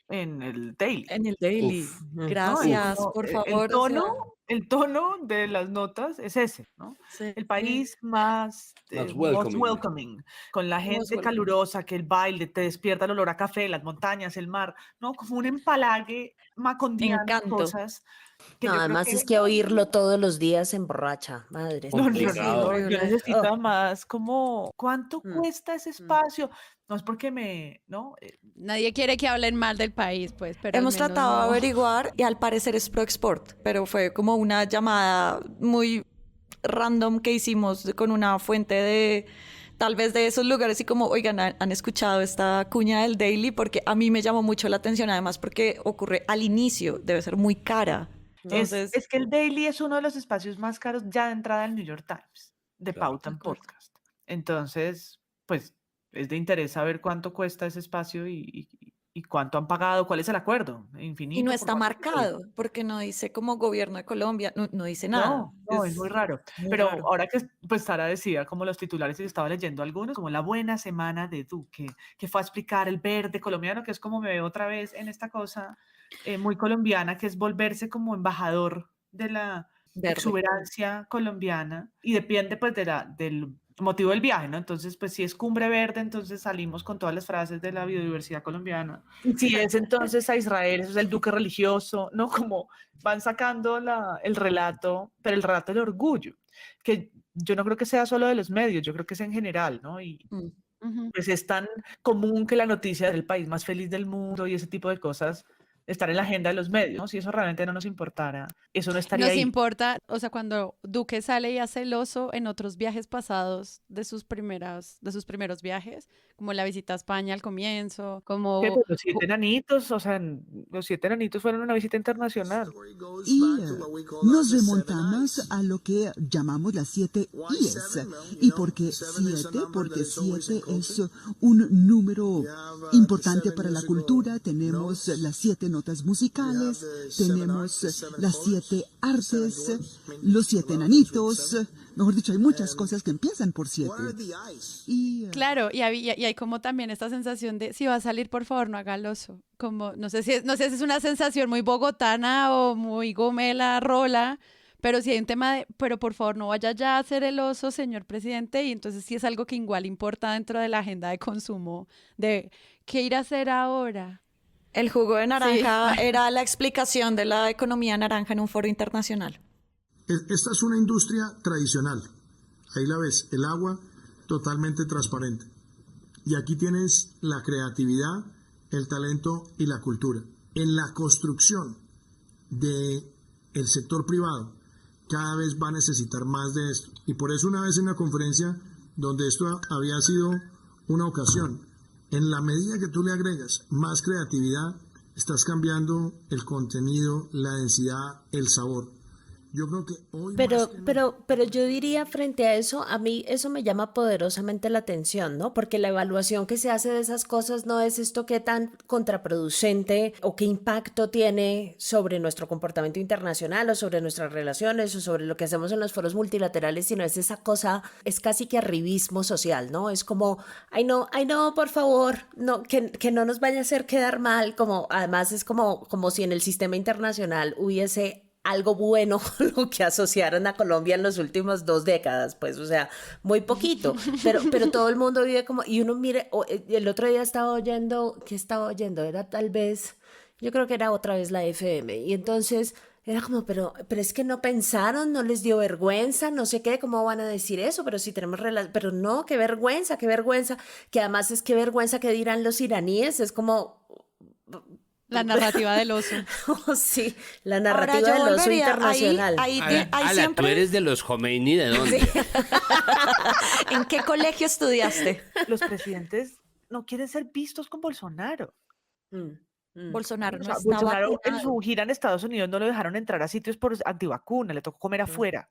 en el Daily. En el Daily. Uf. Gracias, por favor. El tono de las notas es ese, ¿no? Sí. El país más welcoming. welcoming, con la gente welcoming. calurosa, que el baile te despierta el olor a café, las montañas, el mar, ¿no? Como un empalague macondiano de Encanto. cosas. Que No, yo creo además es que oírlo todos los días emborracha, madre. No, Complicado. yo necesito más como, ¿cuánto cuesta ese Mm. espacio? No es porque ¿no? Nadie quiere que hablen mal del país, pues, pero al Hemos menos tratado de no. averiguar y al parecer es pro export, pero fue como una llamada muy random que hicimos con una fuente de tal vez de esos lugares y como, oigan, han escuchado esta cuña del Daily, porque a mí me llamó mucho la atención, además porque ocurre al inicio, debe ser muy cara. Entonces, Es que el Daily es uno de los espacios más caros ya de entrada del New York Times, de Claro. Pauta en Podcast. Entonces, pues es de interés saber cuánto cuesta ese espacio y cuánto han pagado, cuál es el acuerdo. Infinito. y no por está cuánto tiempo. marcado, porque no dice como gobierno de Colombia, no dice nada. No, es muy raro. muy Pero raro. ahora que pues Sara decía como los titulares y yo estaba leyendo algunos, como la buena semana de Duque, que fue a explicar el verde colombiano, que es como me veo otra vez en esta cosa muy colombiana, que es volverse como embajador de la Verde. exuberancia colombiana y depende pues del motivo del viaje, ¿no? Entonces, pues si es cumbre verde, entonces salimos con todas las frases de la biodiversidad colombiana. Si es entonces a Israel, eso es el duque religioso, ¿no? Como van sacando el relato, pero el relato del orgullo, que yo no creo que sea solo de los medios, yo creo que es en general, ¿no? Y Ujú. pues es tan común que la noticia del país más feliz del mundo y ese tipo de cosas estar en la agenda de los medios, ¿no? Si eso realmente no nos importara, eso no estaría Nos ahí. importa, o sea, cuando Duque sale y hace el oso en otros viajes pasados de sus primeros viajes, como la visita a España al comienzo, como... Que, pues, los 7 enanitos, o sea, los 7 enanitos fueron una visita internacional. Y nos remontamos a lo que llamamos las 7 I's. ¿Y por qué 7? Porque 7 es un número importante para la cultura. Tenemos las 7 notas musicales, tenemos las 7 artes, los 7 enanitos. Mejor dicho, hay muchas cosas que empiezan por 7. Claro, y hay como también esta sensación de, si va a salir, por favor, no haga el oso. Como, no sé si es una sensación muy bogotana o muy gomela, rola, pero si hay un tema de, pero por favor, no vaya ya a hacer el oso, señor presidente, y entonces sí es algo que igual importa dentro de la agenda de consumo, de qué ir a hacer ahora. El jugo de naranja Sí. era la explicación de la economía naranja en un foro internacional. Esta es una industria tradicional. Ahí la ves, el agua totalmente transparente. Y aquí tienes la creatividad, el talento y la cultura. En la construcción del sector privado, cada vez va a necesitar más de esto. Y por eso una vez en una conferencia donde esto había sido una ocasión, en la medida que tú le agregas más creatividad, estás cambiando el contenido, la densidad, el sabor. Yo creo que hoy Pero yo diría frente a eso, a mí eso me llama poderosamente la atención, ¿no? Porque la evaluación que se hace de esas cosas no es esto qué tan contraproducente o qué impacto tiene sobre nuestro comportamiento internacional o sobre nuestras relaciones o sobre lo que hacemos en los foros multilaterales, sino es esa cosa, es casi que arribismo social, ¿no? Es como, ay no, por favor, no, que no nos vaya a hacer quedar mal, como además es como si en el sistema internacional hubiese algo bueno con lo que asociaron a Colombia en las últimas 2 décadas, pues, o sea, muy poquito, pero todo el mundo vive como, y uno mire, el otro día estaba oyendo, ¿qué estaba oyendo? Era tal vez Yo creo que era otra vez la FM. Y entonces era como, pero es que no pensaron, no les dio vergüenza, no sé qué, ¿cómo van a decir eso? Pero si tenemos pero no, qué vergüenza, que además es qué vergüenza que dirán los iraníes, es como... La narrativa del oso. Sí, la narrativa del oso internacional. Ahí siempre... ¿Tú eres de los Khomeini de dónde? Sí. ¿En qué colegio estudiaste? Los presidentes no quieren ser vistos con Bolsonaro. Bolsonaro no Bolsonaro en su gira en Estados Unidos no lo dejaron entrar a sitios por antivacuna, le tocó comer afuera.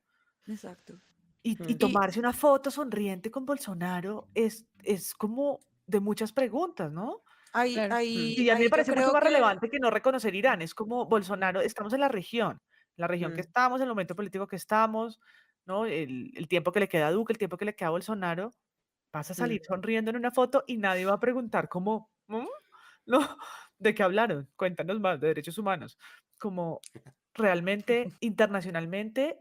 Exacto. Y tomarse una foto sonriente con Bolsonaro es como de muchas preguntas, ¿no? Y a mí me parece mucho más relevante que no reconocer Irán. Es como Bolsonaro, estamos en la región que estamos, en el momento político que estamos, ¿no? El tiempo que le queda a Duque, el tiempo que le queda a Bolsonaro, vas a salir sonriendo en una foto y nadie va a preguntar cómo, ¿no? ¿De qué hablaron? Cuéntanos más de derechos humanos. Como realmente, internacionalmente,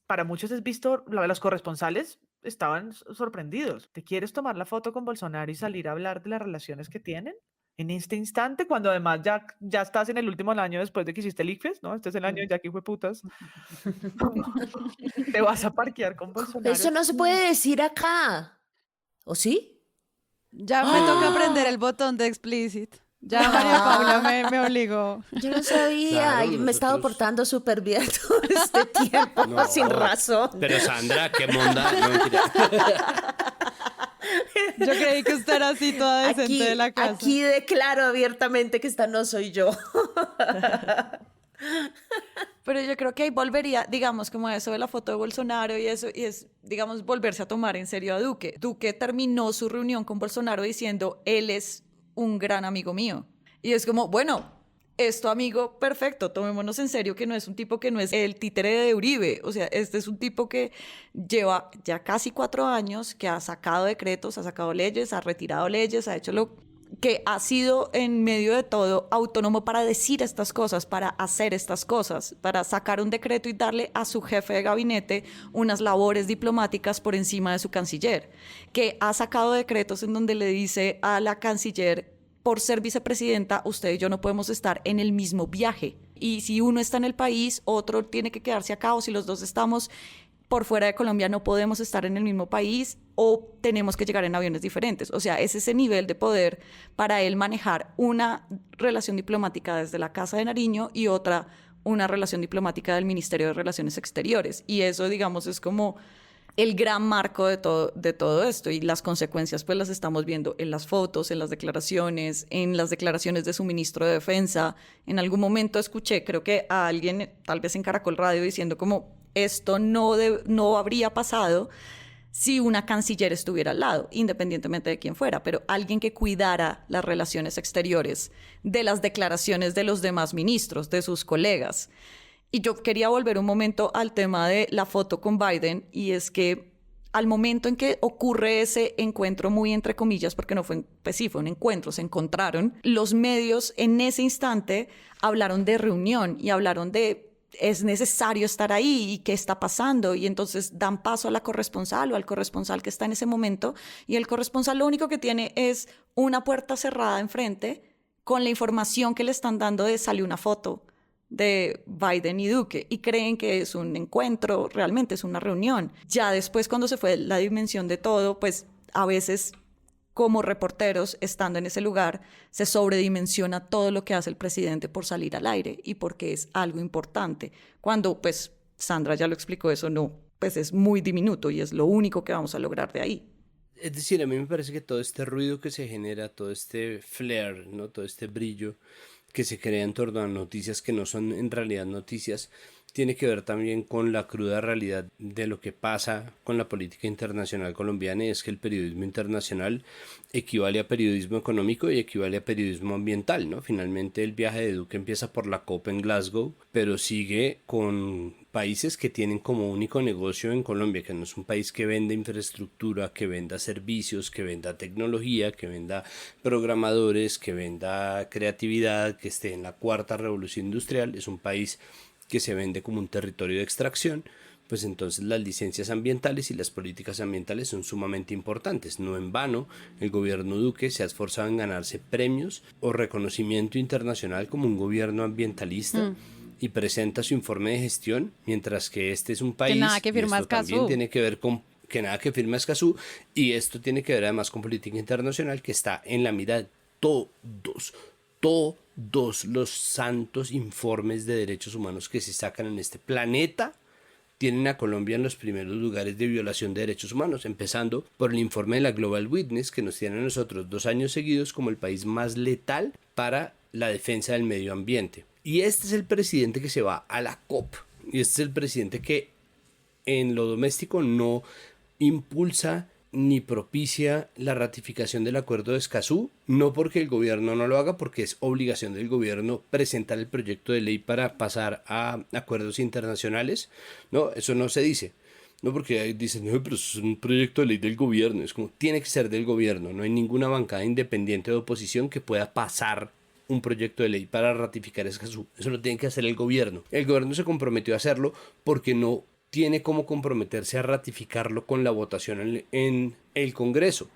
para muchos es visto, los corresponsales estaban sorprendidos. ¿Te quieres tomar la foto con Bolsonaro y salir a hablar de las relaciones que tienen? En este instante, cuando además ya estás en el último año después de que hiciste el ICFES, ¿no? Este es el año ya que fue putas. Te vas a parquear con Bolsonaro. Eso no se puede decir acá. ¿O sí? Ya me toca aprender el botón de explicit. Ya María Paula me obligó. Yo no sabía, me he estado portando súper bien todo este tiempo, sin razón. Pero Sandra, qué monda. No, mentira. Yo creí que usted era así toda decente de la casa. Aquí declaro abiertamente que esta no soy yo. Pero yo creo que ahí volvería, digamos, como eso de la foto de Bolsonaro y eso, y es, digamos, volverse a tomar en serio a Duque. Duque terminó su reunión con Bolsonaro diciendo, él es un gran amigo mío. Y es como, bueno, es tu amigo, perfecto, tomémonos en serio que no es un tipo que no es el títere de Uribe. O sea, este es un tipo que lleva ya casi 4 años, que ha sacado decretos, ha sacado leyes, ha retirado leyes, ha hecho lo que ha sido en medio de todo autónomo para decir estas cosas, para hacer estas cosas, para sacar un decreto y darle a su jefe de gabinete unas labores diplomáticas por encima de su canciller, que ha sacado decretos en donde le dice a la canciller, por ser vicepresidenta, usted y yo no podemos estar en el mismo viaje. Y si uno está en el país, otro tiene que quedarse acá, o si los dos estamos por fuera de Colombia, no podemos estar en el mismo país o tenemos que llegar en aviones diferentes. O sea, es ese nivel de poder para él manejar una relación diplomática desde la Casa de Nariño y otra, una relación diplomática del Ministerio de Relaciones Exteriores. Y eso, digamos, es como el gran marco de todo esto, y las consecuencias pues las estamos viendo en las fotos, en las declaraciones de su ministro de Defensa. En algún momento escuché, creo que a alguien, tal vez en Caracol Radio, diciendo como esto no habría pasado si una canciller estuviera al lado, independientemente de quién fuera, pero alguien que cuidara las relaciones exteriores de las declaraciones de los demás ministros, de sus colegas. Y yo quería volver un momento al tema de la foto con Biden, y es que al momento en que ocurre ese encuentro, muy entre comillas, porque no fue, pues sí, fue un encuentro, se encontraron, los medios en ese instante hablaron de reunión y hablaron de es necesario estar ahí y qué está pasando, y entonces dan paso a la corresponsal o al corresponsal que está en ese momento, y el corresponsal lo único que tiene es una puerta cerrada enfrente con la información que le están dando de salió una foto de Biden y Duque, y creen que es un encuentro, realmente es una reunión. Ya después, cuando se fue la dimensión de todo, pues a veces como reporteros, estando en ese lugar, se sobredimensiona todo lo que hace el presidente por salir al aire y porque es algo importante. Cuando, pues, Sandra ya lo explicó, eso no, pues es muy diminuto y es lo único que vamos a lograr de ahí. Es decir, a mí me parece que todo este ruido que se genera, todo este flare, ¿no? Todo este brillo que se crea en torno a noticias que no son en realidad noticias, tiene que ver también con la cruda realidad de lo que pasa con la política internacional colombiana, y es que el periodismo internacional equivale a periodismo económico y equivale a periodismo ambiental, ¿no? Finalmente el viaje de Duque empieza por la COP en Glasgow, pero sigue con países que tienen como único negocio en Colombia, que no es un país que venda infraestructura, que venda servicios, que venda tecnología, que venda programadores, que venda creatividad, que esté en la cuarta revolución industrial. Es un país que se vende como un territorio de extracción, pues entonces las licencias ambientales y las políticas ambientales son sumamente importantes. No en vano, el gobierno Duque se ha esforzado en ganarse premios o reconocimiento internacional como un gobierno ambientalista y presenta su informe de gestión, mientras que este es un país, que nada que firma y esto también Escazú. tiene que ver con que nada que firma Escazú, y esto tiene que ver además con política internacional que está en la mira de todos los santos informes de derechos humanos que se sacan en este planeta. Tienen a Colombia en los primeros lugares de violación de derechos humanos, empezando por el informe de la Global Witness, que nos tiene a nosotros 2 años seguidos como el país más letal para la defensa del medio ambiente. Y este es el presidente que se va a la COP, y este es el presidente que en lo doméstico no impulsa ni propicia la ratificación del acuerdo de Escazú, no porque el gobierno no lo haga, porque es obligación del gobierno presentar el proyecto de ley para pasar a acuerdos internacionales. No, eso no se dice. No, porque dicen, no, pero es un proyecto de ley del gobierno. Es como, tiene que ser del gobierno. No hay ninguna bancada independiente de oposición que pueda pasar un proyecto de ley para ratificar Escazú. Eso lo tiene que hacer el gobierno. El gobierno se comprometió a hacerlo porque no tiene como comprometerse a ratificarlo con la votación en el Congreso.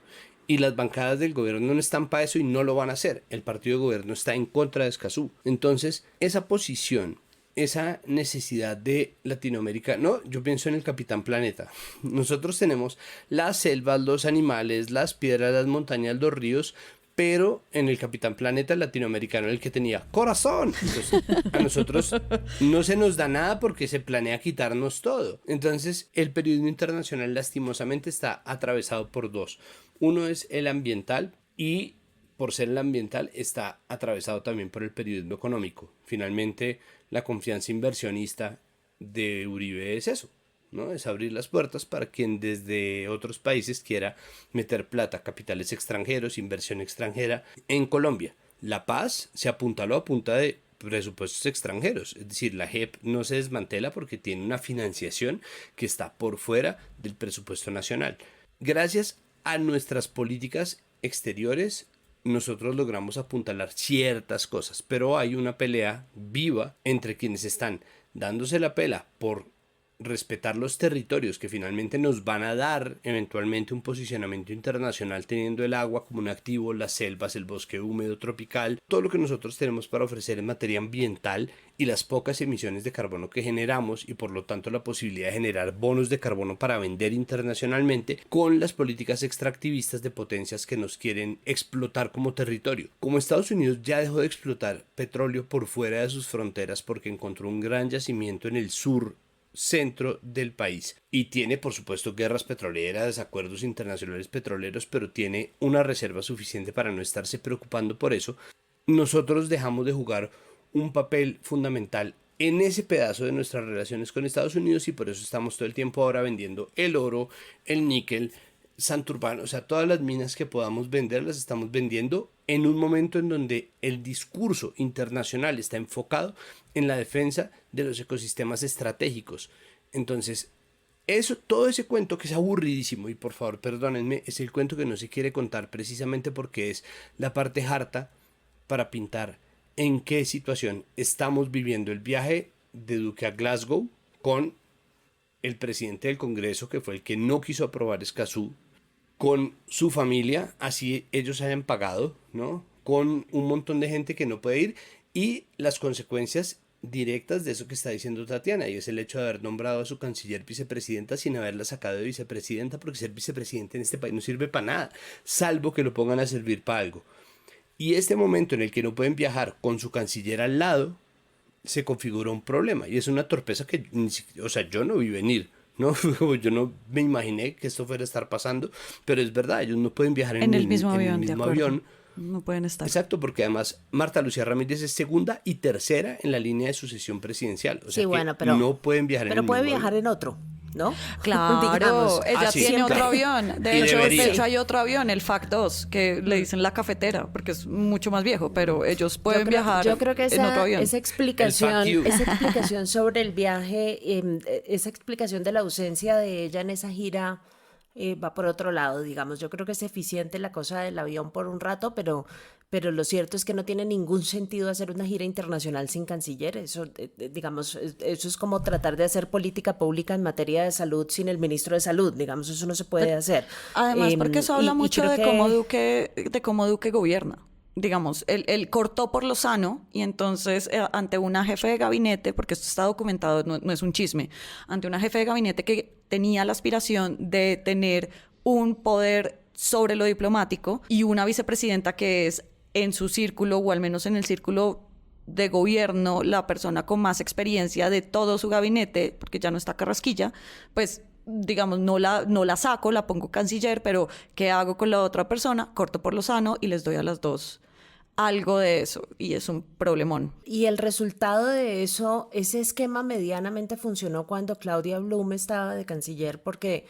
Y las bancadas del gobierno no están para eso y no lo van a hacer. El partido de gobierno está en contra de Escazú. Entonces, esa posición, esa necesidad de Latinoamérica, no, yo pienso en el Capitán Planeta. Nosotros tenemos las selvas, los animales, las piedras, las montañas, los ríos, pero en el Capitán Planeta latinoamericano el que tenía corazón. Entonces, a nosotros no se nos da nada porque se planea quitarnos todo. Entonces, el periodismo internacional lastimosamente está atravesado por 2. Uno es el ambiental y por ser el ambiental está atravesado también por el periodismo económico. Finalmente, la confianza inversionista de Uribe es eso, ¿no? Es abrir las puertas para quien desde otros países quiera meter plata, capitales extranjeros, inversión extranjera en Colombia. La Paz se apuntaló a punta de presupuestos extranjeros, es decir, la JEP no se desmantela porque tiene una financiación que está por fuera del presupuesto nacional. Gracias a nuestras políticas exteriores nosotros logramos apuntalar ciertas cosas, pero hay una pelea viva entre quienes están dándose la pela por respetar los territorios que finalmente nos van a dar eventualmente un posicionamiento internacional teniendo el agua como un activo, las selvas, el bosque húmedo tropical, todo lo que nosotros tenemos para ofrecer en materia ambiental y las pocas emisiones de carbono que generamos y por lo tanto la posibilidad de generar bonos de carbono para vender internacionalmente con las políticas extractivistas de potencias que nos quieren explotar como territorio. Como Estados Unidos ya dejó de explotar petróleo por fuera de sus fronteras porque encontró un gran yacimiento en el sur centro del país y tiene por supuesto guerras petroleras, acuerdos internacionales petroleros, pero tiene una reserva suficiente para no estarse preocupando por eso, nosotros dejamos de jugar un papel fundamental en ese pedazo de nuestras relaciones con Estados Unidos y por eso estamos todo el tiempo ahora vendiendo el oro, el níquel, Santurbán, o sea, todas las minas que podamos vender las estamos vendiendo en un momento en donde el discurso internacional está enfocado en la defensa de los ecosistemas estratégicos. Entonces, eso, todo ese cuento que es aburridísimo, y por favor perdónenme, es el cuento que no se quiere contar precisamente porque es la parte harta para pintar en qué situación estamos viviendo el viaje de Duque a Glasgow con el presidente del Congreso, que fue el que no quiso aprobar Escazú, con su familia, así ellos hayan pagado, ¿no? Con un montón de gente que no puede ir y las consecuencias directas de eso que está diciendo Tatiana, y es el hecho de haber nombrado a su canciller vicepresidenta sin haberla sacado de vicepresidenta, porque ser vicepresidente en este país no sirve para nada, salvo que lo pongan a servir para algo. Y este momento en el que no pueden viajar con su canciller al lado, se configura un problema, y es una torpeza que, o sea, yo no vi venir, ¿no? Yo no me imaginé que esto fuera a estar pasando, pero es verdad, ellos no pueden viajar en el mismo avión. No pueden estar. Exacto, porque además Marta Lucía Ramírez es segunda y tercera en la línea de sucesión presidencial. O sea, sí, bueno, pero no pueden viajar en el mismo puede avión. viajar en otro, ¿no? Claro, Digamos. ella sí. tiene Siempre. otro avión. De hecho, hay otro avión, el FAC 2, que le dicen la cafetera, porque es mucho más viejo, pero ellos pueden viajar yo creo que en otro avión. esa explicación sobre el viaje, esa explicación de la ausencia de ella en esa gira va por otro lado, digamos. Yo creo que es eficiente la cosa del avión por un rato, pero lo cierto es que no tiene ningún sentido hacer una gira internacional sin canciller. Eso, digamos, eso es como tratar de hacer política pública en materia de salud sin el ministro de salud, digamos, eso no se puede hacer. Además, porque eso habla mucho de cómo Duque gobierna. Digamos, él cortó por lo sano y entonces ante una jefe de gabinete, porque esto está documentado, no es un chisme, ante una jefe de gabinete que tenía la aspiración de tener un poder sobre lo diplomático y una vicepresidenta que es en su círculo, o al menos en el círculo de gobierno, la persona con más experiencia de todo su gabinete, porque ya no está Carrasquilla, pues digamos, no la saco, la pongo canciller, pero ¿qué hago con la otra persona? Corto por lo sano y les doy a las dos algo de eso, y es un problemón. Y el resultado de eso, ese esquema medianamente funcionó cuando Claudia Blum estaba de canciller, porque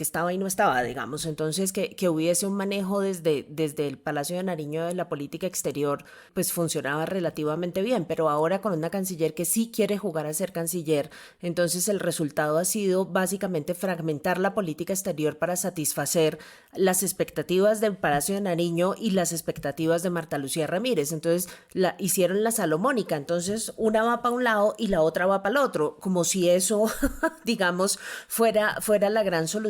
estaba y no estaba, digamos. Entonces, que hubiese un manejo desde el Palacio de Nariño de la política exterior, pues funcionaba relativamente bien. Pero ahora con una canciller que sí quiere jugar a ser canciller, entonces el resultado ha sido básicamente fragmentar la política exterior para satisfacer las expectativas del Palacio de Nariño y las expectativas de Marta Lucía Ramírez. Entonces, hicieron la salomónica. Entonces, una va para un lado y la otra va para el otro, como si eso, digamos, fuera la gran solución,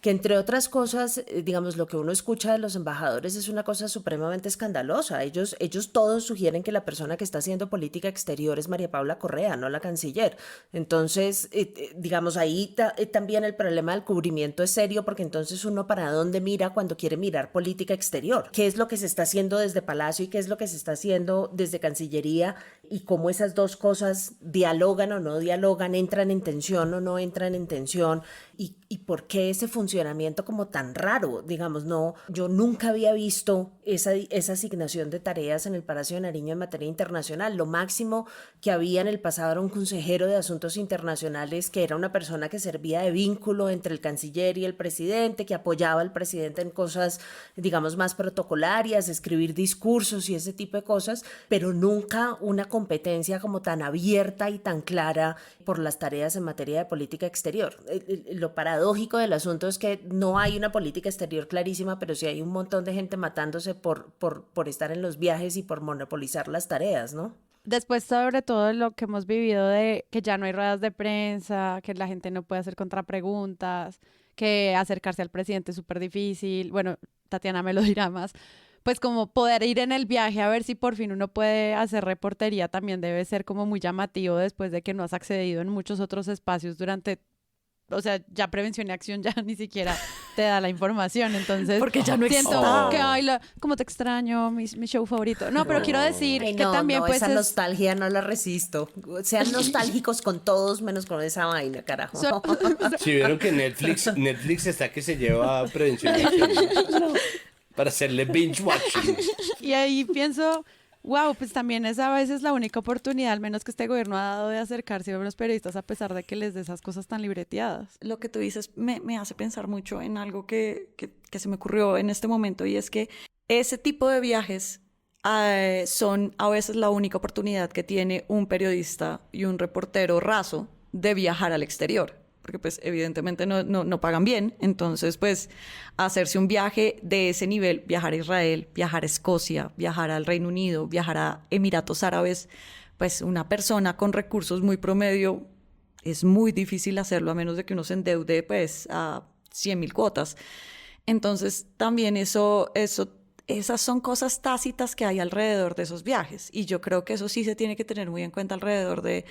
que entre otras cosas, digamos, lo que uno escucha de los embajadores es una cosa supremamente escandalosa. Ellos todos sugieren que la persona que está haciendo política exterior es María Paula Correa, no la canciller. Entonces, digamos, ahí también el problema del cubrimiento es serio, porque entonces uno para dónde mira cuando quiere mirar política exterior. ¿Qué es lo que se está haciendo desde Palacio y qué es lo que se está haciendo desde Cancillería? Y cómo esas dos cosas dialogan o no dialogan, entran en tensión o no entran en tensión. Y por qué ese funcionamiento como tan raro, digamos, no, yo nunca había visto esa asignación de tareas en el Palacio de Nariño en materia internacional. Lo máximo que había en el pasado era un consejero de asuntos internacionales, que era una persona que servía de vínculo entre el canciller y el presidente, que apoyaba al presidente en cosas, digamos, más protocolarias, escribir discursos y ese tipo de cosas, pero nunca una competencia como tan abierta y tan clara por las tareas en materia de política exterior. Lo paradójico del asunto es que no hay una política exterior clarísima, pero sí hay un montón de gente matándose por estar en los viajes y por monopolizar las tareas, ¿no? Después, sobre todo lo que hemos vivido de que ya no hay ruedas de prensa, que la gente no puede hacer contrapreguntas, que acercarse al presidente es súper difícil, bueno, Tatiana me lo dirá más, pues como poder ir en el viaje a ver si por fin uno puede hacer reportería también debe ser como muy llamativo después de que no has accedido en muchos otros espacios durante, o sea, ya Prevención y Acción ya ni siquiera te da la información, entonces porque ya no siento está. que como te extraño, mi show favorito. No, pero quiero decir que también pues esa nostalgia no la resisto. Sean nostálgicos con todos menos con esa vaina, carajo. Si vieron que Netflix está que se lleva Prevención y Acción para hacerle binge watching. Y ahí pienso, wow, pues también es a veces la única oportunidad, al menos que este gobierno ha dado, de acercarse a los periodistas a pesar de que les dé esas cosas tan libreteadas. Lo que tú dices me hace pensar mucho en algo que se me ocurrió en este momento, y es que ese tipo de viajes son a veces la única oportunidad que tiene un periodista y un reportero raso de viajar al exterior, porque pues evidentemente no pagan bien. Entonces pues hacerse un viaje de ese nivel, viajar a Israel, viajar a Escocia, viajar al Reino Unido, viajar a Emiratos Árabes, pues una persona con recursos muy promedio es muy difícil hacerlo, a menos de que uno se endeude pues a 100,000 cuotas. Entonces también esas son cosas tácitas que hay alrededor de esos viajes, y yo creo que eso sí se tiene que tener muy en cuenta alrededor de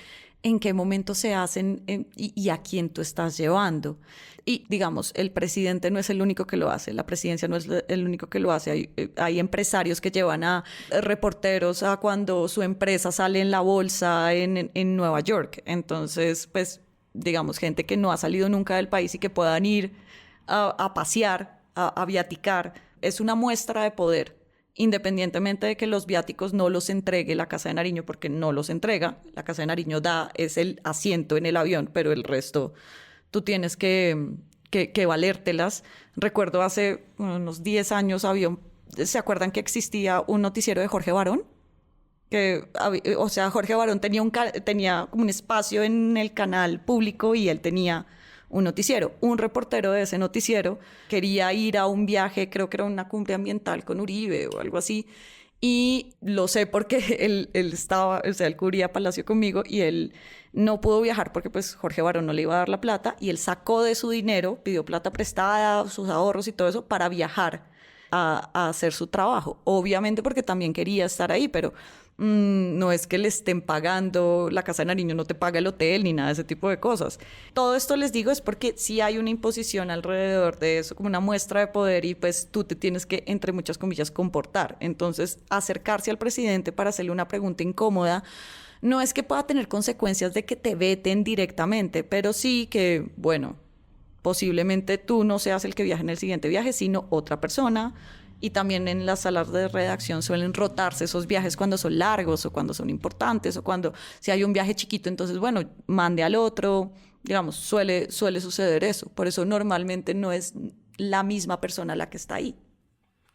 en qué momento se hacen y a quién tú estás llevando. Y digamos, el presidente no es el único que lo hace, la presidencia no es el único que lo hace. Hay empresarios que llevan a reporteros a cuando su empresa sale en la bolsa en Nueva York. Entonces, pues, digamos, gente que no ha salido nunca del país y que puedan ir a pasear, a viaticar. Es una muestra de poder, independientemente de que los viáticos no los entregue la Casa de Nariño, porque no los entrega. La Casa de Nariño es el asiento en el avión, pero el resto tú tienes que valértelas. Recuerdo hace unos 10 años ¿se acuerdan que existía un noticiero de Jorge Barón? Jorge Barón tenía como un espacio en el canal público y él tenía un noticiero. Un reportero de ese noticiero quería ir a un viaje, creo que era una cumbre ambiental con Uribe o algo así, y lo sé porque él estaba, o sea, él cubría Palacio conmigo y él no pudo viajar porque pues Jorge Barón no le iba a dar la plata y él sacó de su dinero, pidió plata prestada, sus ahorros y todo eso para viajar a hacer su trabajo. Obviamente porque también quería estar ahí, pero no es que le estén pagando, la Casa de Nariño no te paga el hotel ni nada de ese tipo de cosas. Todo esto les digo es porque sí hay una imposición alrededor de eso, como una muestra de poder y pues tú te tienes que, entre muchas comillas, comportar. Entonces, acercarse al presidente para hacerle una pregunta incómoda no es que pueda tener consecuencias de que te veten directamente, pero sí que, bueno, posiblemente tú no seas el que viaje en el siguiente viaje, sino otra persona. Y también en las salas de redacción suelen rotarse esos viajes cuando son largos o cuando son importantes o cuando si hay un viaje chiquito, entonces, bueno, mande al otro. Digamos, suele suceder eso. Por eso normalmente no es la misma persona la que está ahí.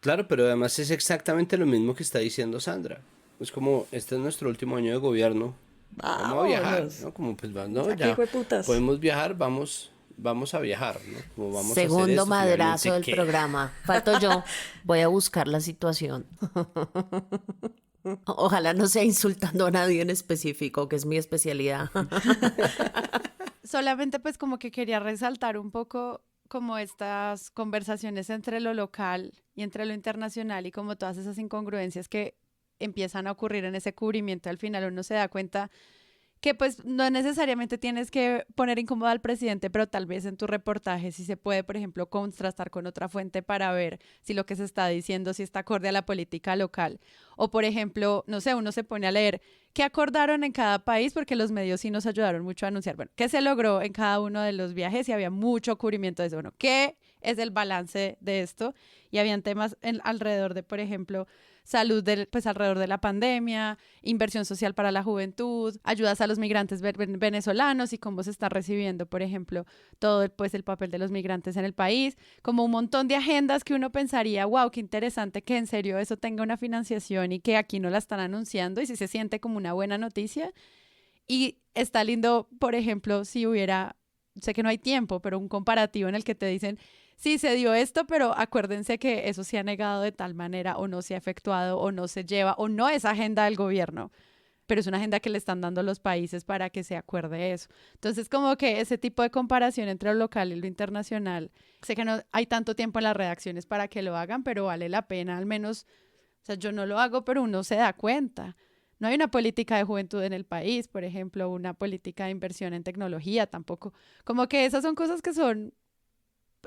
Claro, pero además es exactamente lo mismo que está diciendo Sandra. Es como, este es nuestro último año de gobierno. Vamos a viajar, ¿no? Como pues, no, ya podemos viajar, vamos a viajar, ¿no? Como vamos Segundo a hacer esto, madrazo del programa. Falto yo. Voy a buscar la situación. Ojalá no sea insultando a nadie en específico, que es mi especialidad. Solamente pues como que quería resaltar un poco como estas conversaciones entre lo local y entre lo internacional y como todas esas incongruencias que empiezan a ocurrir en ese cubrimiento. Al final uno se da cuenta que pues no necesariamente tienes que poner incómodo al presidente, pero tal vez en tu reportaje sí se puede, por ejemplo, contrastar con otra fuente para ver si lo que se está diciendo sí está acorde a la política local. O, por ejemplo, no sé, uno se pone a leer qué acordaron en cada país, porque los medios sí nos ayudaron mucho a anunciar, bueno, qué se logró en cada uno de los viajes y había mucho cubrimiento de eso. Bueno, ¿qué es el balance de esto? Y habían temas alrededor de, por ejemplo, salud pues alrededor de la pandemia, inversión social para la juventud, ayudas a los migrantes venezolanos y cómo se está recibiendo, por ejemplo, todo pues el papel de los migrantes en el país, como un montón de agendas que uno pensaría, wow, qué interesante que en serio eso tenga una financiación y que aquí no la están anunciando y si se siente como una buena noticia. Y está lindo, por ejemplo, si hubiera, sé que no hay tiempo, pero un comparativo en el que te dicen, sí, se dio esto, pero acuérdense que eso se ha negado de tal manera o no se ha efectuado o no se lleva o no es agenda del gobierno, pero es una agenda que le están dando los países para que se acuerde eso. Entonces, como que ese tipo de comparación entre lo local y lo internacional, sé que no hay tanto tiempo en las redacciones para que lo hagan, pero vale la pena, al menos, o sea, yo no lo hago, pero uno se da cuenta. No hay una política de juventud en el país, por ejemplo, una política de inversión en tecnología tampoco. Como que esas son cosas que son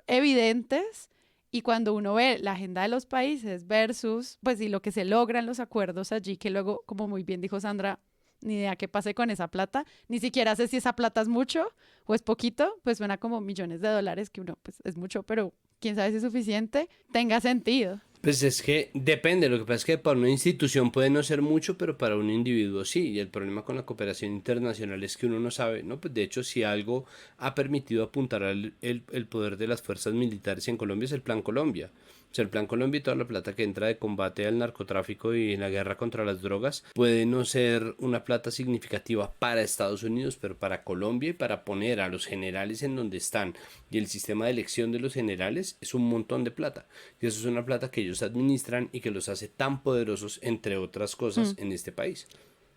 evidentes y cuando uno ve la agenda de los países versus pues y lo que se logran los acuerdos allí, que luego, como muy bien dijo Sandra, ni idea qué pase con esa plata, ni siquiera sé si esa plata es mucho o es poquito, pues suena como millones de dólares que uno pues es mucho, pero quién sabe si es suficiente, tenga sentido. Pues es que depende, lo que pasa es que para una institución puede no ser mucho, pero para un individuo sí, y el problema con la cooperación internacional es que uno no sabe, ¿no? Pues de hecho, si algo ha permitido apuntar el poder de las fuerzas militares en Colombia es el Plan Colombia. O sea, el Plan Colombia y toda la plata que entra de combate al narcotráfico y en la guerra contra las drogas puede no ser una plata significativa para Estados Unidos, pero para Colombia y para poner a los generales en donde están y el sistema de elección de los generales es un montón de plata. Y eso es una plata que ellos administran y que los hace tan poderosos, entre otras cosas, en este país.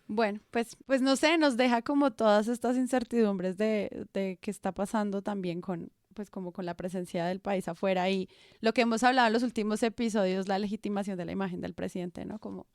Bueno, pues no sé, nos deja como todas estas incertidumbres de qué está pasando también con pues como con la presencia del país afuera y lo que hemos hablado en los últimos episodios, la legitimación de la imagen del presidente, ¿no? Como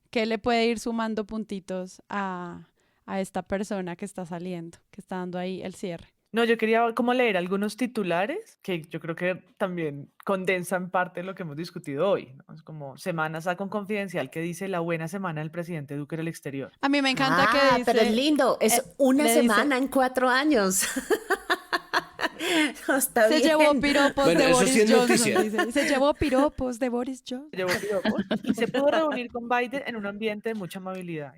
que le puede ir sumando puntitos a esta persona que está saliendo, que está dando ahí el cierre. No, yo quería como leer algunos titulares que yo creo que también condensan parte de lo que hemos discutido hoy, ¿no? Es como Semana saca un confidencial que dice la buena semana del presidente Duque en el exterior. A mí me encanta que dice... pero es lindo, es una semana en 4 años. No, está se bien. Llevó piropos de Boris Johnson. Dice. Se llevó piropos de Boris Johnson. Se llevó piropos y se pudo reunir con Biden en un ambiente de mucha amabilidad.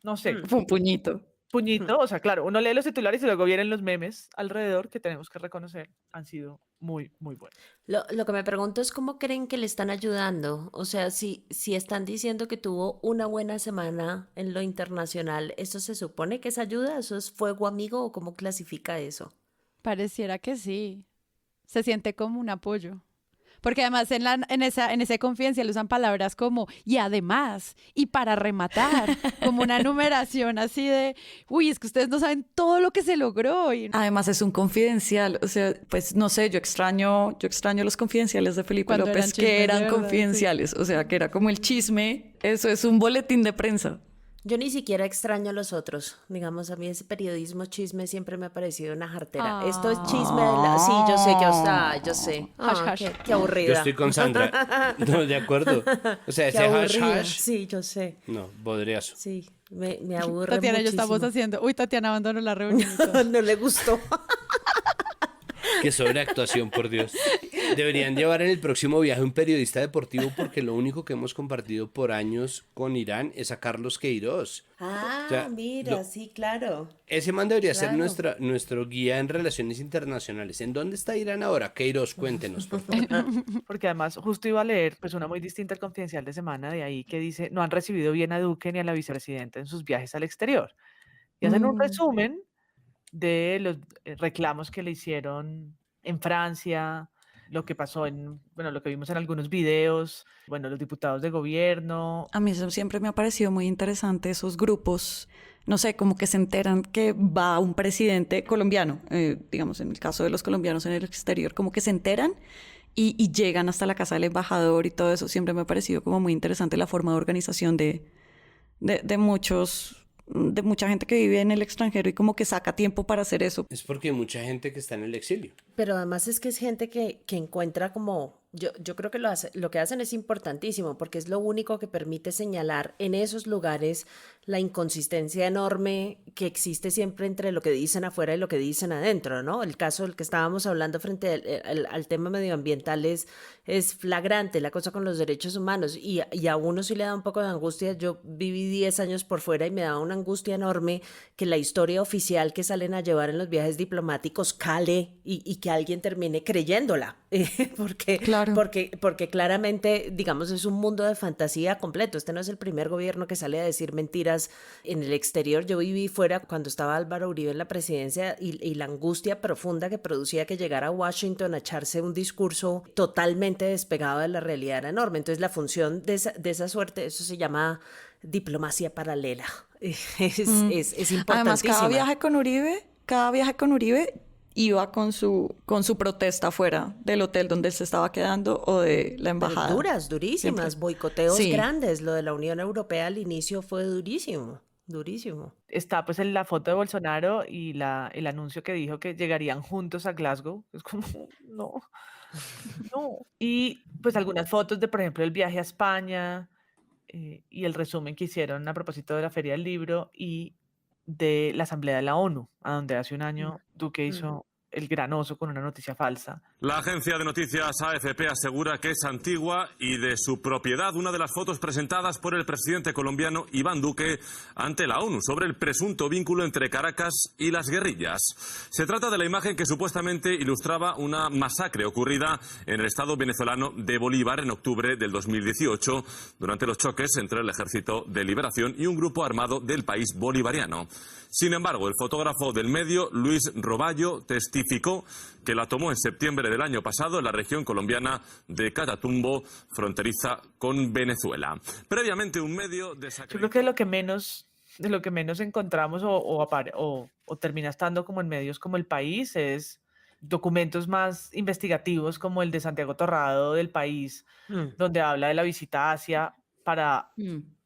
No sé. Fue un puñito. Puñito, o sea, claro, uno lee los titulares y luego vienen los memes alrededor que tenemos que reconocer han sido muy, muy buenos. Lo que me pregunto es cómo creen que le están ayudando. O sea, si están diciendo que tuvo una buena semana en lo internacional, ¿eso se supone que es ayuda? ¿Eso es fuego amigo o cómo clasifica eso? Pareciera que sí. Se siente como un apoyo. Porque además en ese confidencial usan palabras como y además, y para rematar, como una numeración así de, uy, es que ustedes no saben todo lo que se logró. Además es un confidencial, o sea, pues no sé, yo extraño los confidenciales de Felipe Cuando López que eran verdad, confidenciales, sí. O sea, que era como el chisme, eso es un boletín de prensa. Yo ni siquiera extraño a los otros. Digamos, a mí ese periodismo chisme siempre me ha parecido una jartera. Esto es chisme de la... Sí, yo sé que yo sé. Qué aburrida. Yo estoy con Sandra. No, de acuerdo. O sea, ese hash. Sí, yo sé. No, bodriazo. Sí, me aburre Tatiana, muchísimo. yo estamos haciendo... Uy, Tatiana abandonó la reunión. No le gustó. Qué sobreactuación, por Dios. Deberían llevar en el próximo viaje un periodista deportivo porque lo único que hemos compartido por años con Irán es a Carlos Queiroz. Ah, o sea, mira, sí, claro. Ese man debería ser nuestro guía en relaciones internacionales. ¿En dónde está Irán ahora? Queiroz, cuéntenos, por favor. Porque además justo iba a leer pues una muy distinta al Confidencial de semana de ahí que dice no han recibido bien a Duque ni a la vicepresidenta en sus viajes al exterior. Y hacen un resumen de los reclamos que le hicieron en Francia, lo que pasó lo que vimos en algunos videos, los diputados de gobierno. A mí eso siempre me ha parecido muy interesante, esos grupos, no sé, como que se enteran que va un presidente colombiano, digamos en el caso de los colombianos en el exterior, como que se enteran y llegan hasta la casa del embajador y todo eso. Siempre me ha parecido como muy interesante la forma de organización de mucha gente que vive en el extranjero y como que saca tiempo para hacer eso. Es porque hay mucha gente que está en el exilio. Pero además es que es gente que encuentra como... Yo creo que lo que hacen es importantísimo porque es lo único que permite señalar en esos lugares la inconsistencia enorme que existe siempre entre lo que dicen afuera y lo que dicen adentro, ¿no? El caso del que estábamos hablando frente al tema medioambiental es flagrante, la cosa con los derechos humanos y a uno sí le da un poco de angustia. Yo viví 10 años por fuera y me da una angustia enorme que la historia oficial que salen a llevar en los viajes diplomáticos cale y que alguien termine creyéndola, porque... Claro. Porque claramente, digamos, es un mundo de fantasía completo. Este no es el primer gobierno que sale a decir mentiras en el exterior. Yo viví fuera cuando estaba Álvaro Uribe en la presidencia y la angustia profunda que producía que llegara a Washington a echarse un discurso totalmente despegado de la realidad era enorme. Entonces la función de esa suerte, eso se llama diplomacia paralela. Es importantísima. Además, cada viaje con Uribe iba con su protesta afuera del hotel donde él se estaba quedando o de la embajada. Pero durísimas, Siempre. Boicoteos grandes. Lo de la Unión Europea al inicio fue durísimo. Está pues en la foto de Bolsonaro y el anuncio que dijo que llegarían juntos a Glasgow. Es como, no. Y pues algunas fotos de, por ejemplo, el viaje a España y el resumen que hicieron a propósito de la Feria del Libro y de la Asamblea de la ONU, a donde hace un año Duque hizo el gran oso con una noticia falsa. La agencia de noticias AFP asegura que es antigua y de su propiedad una de las fotos presentadas por el presidente colombiano Iván Duque ante la ONU sobre el presunto vínculo entre Caracas y las guerrillas. Se trata de la imagen que supuestamente ilustraba una masacre ocurrida en el estado venezolano de Bolívar en octubre del 2018 durante los choques entre el Ejército de Liberación y un grupo armado del país bolivariano. Sin embargo, el fotógrafo del medio, Luis Roballo, testificó que la tomó en septiembre del año pasado en la región colombiana de Catatumbo, fronteriza con Venezuela. Previamente, un medio Yo creo que de lo que menos encontramos o termina estando como en medios como El País es documentos más investigativos como el de Santiago Torrado del País, donde habla de la visita a Asia para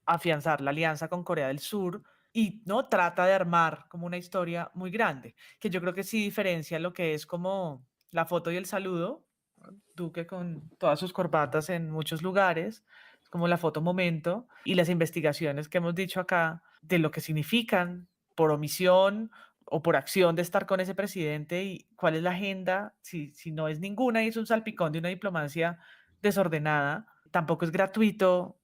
afianzar la alianza con Corea del Sur. Y no trata de armar como una historia muy grande, que yo creo que sí diferencia lo que es como la foto y el saludo, Duque con todas sus corbatas en muchos lugares, como la foto momento, y las investigaciones que hemos dicho acá de lo que significan por omisión o por acción de estar con ese presidente y cuál es la agenda, si no es ninguna y es un salpicón de una diplomacia desordenada, tampoco es gratuito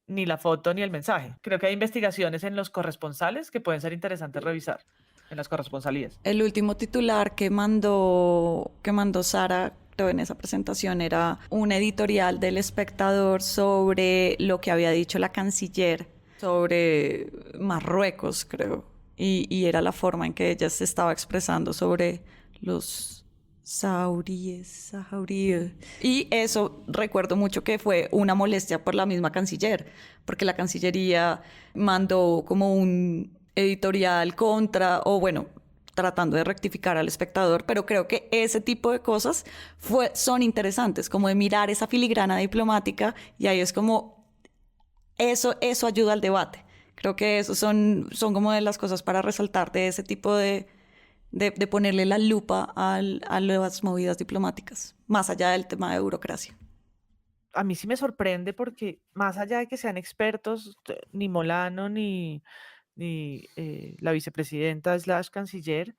ni la foto ni el mensaje. Creo que hay investigaciones en los corresponsales que pueden ser interesantes revisar, en las corresponsalías. El último titular que mandó Sara, creo, en esa presentación era un editorial del Espectador sobre lo que había dicho la canciller sobre Marruecos, creo, y era la forma en que ella se estaba expresando sobre los sahauríes. Y eso recuerdo mucho que fue una molestia por la misma canciller, porque la Cancillería mandó como un editorial contra, o bueno, tratando de rectificar al espectador, pero creo que ese tipo de cosas son interesantes, como de mirar esa filigrana diplomática, y ahí es como, eso ayuda al debate. Creo que eso son como de las cosas para resaltar de ese tipo de ponerle la lupa a las movidas diplomáticas, más allá del tema de burocracia. A mí sí me sorprende porque más allá de que sean expertos, ni Molano ni la vicepresidenta / canciller,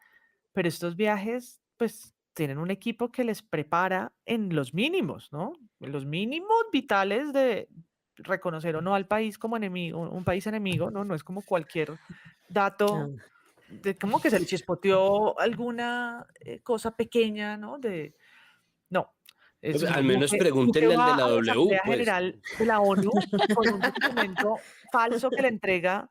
pero estos viajes pues tienen un equipo que les prepara en los mínimos, ¿no? En los mínimos vitales de reconocer o no al país como enemigo, un país enemigo, ¿no? No es como cualquier dato de como que se le chispoteó alguna cosa pequeña, ¿no? No. Pues, al menos pregúntenle al de la W, Asamblea pues. General de la ONU con un documento falso que le entrega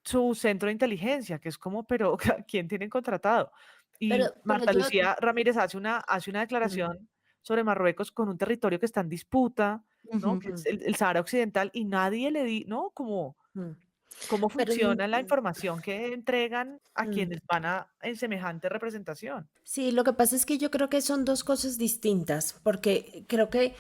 su centro de inteligencia, que es como, pero ¿quién tienen contratado? Y Marta Lucía Ramírez hace una declaración sobre Marruecos con un territorio que está en disputa, ¿no? Que es el Sahara Occidental, y nadie le ¿no? Como, ¿cómo funciona la información que entregan a quienes van en semejante representación? Sí, lo que pasa es que yo creo que son dos cosas distintas, porque creo que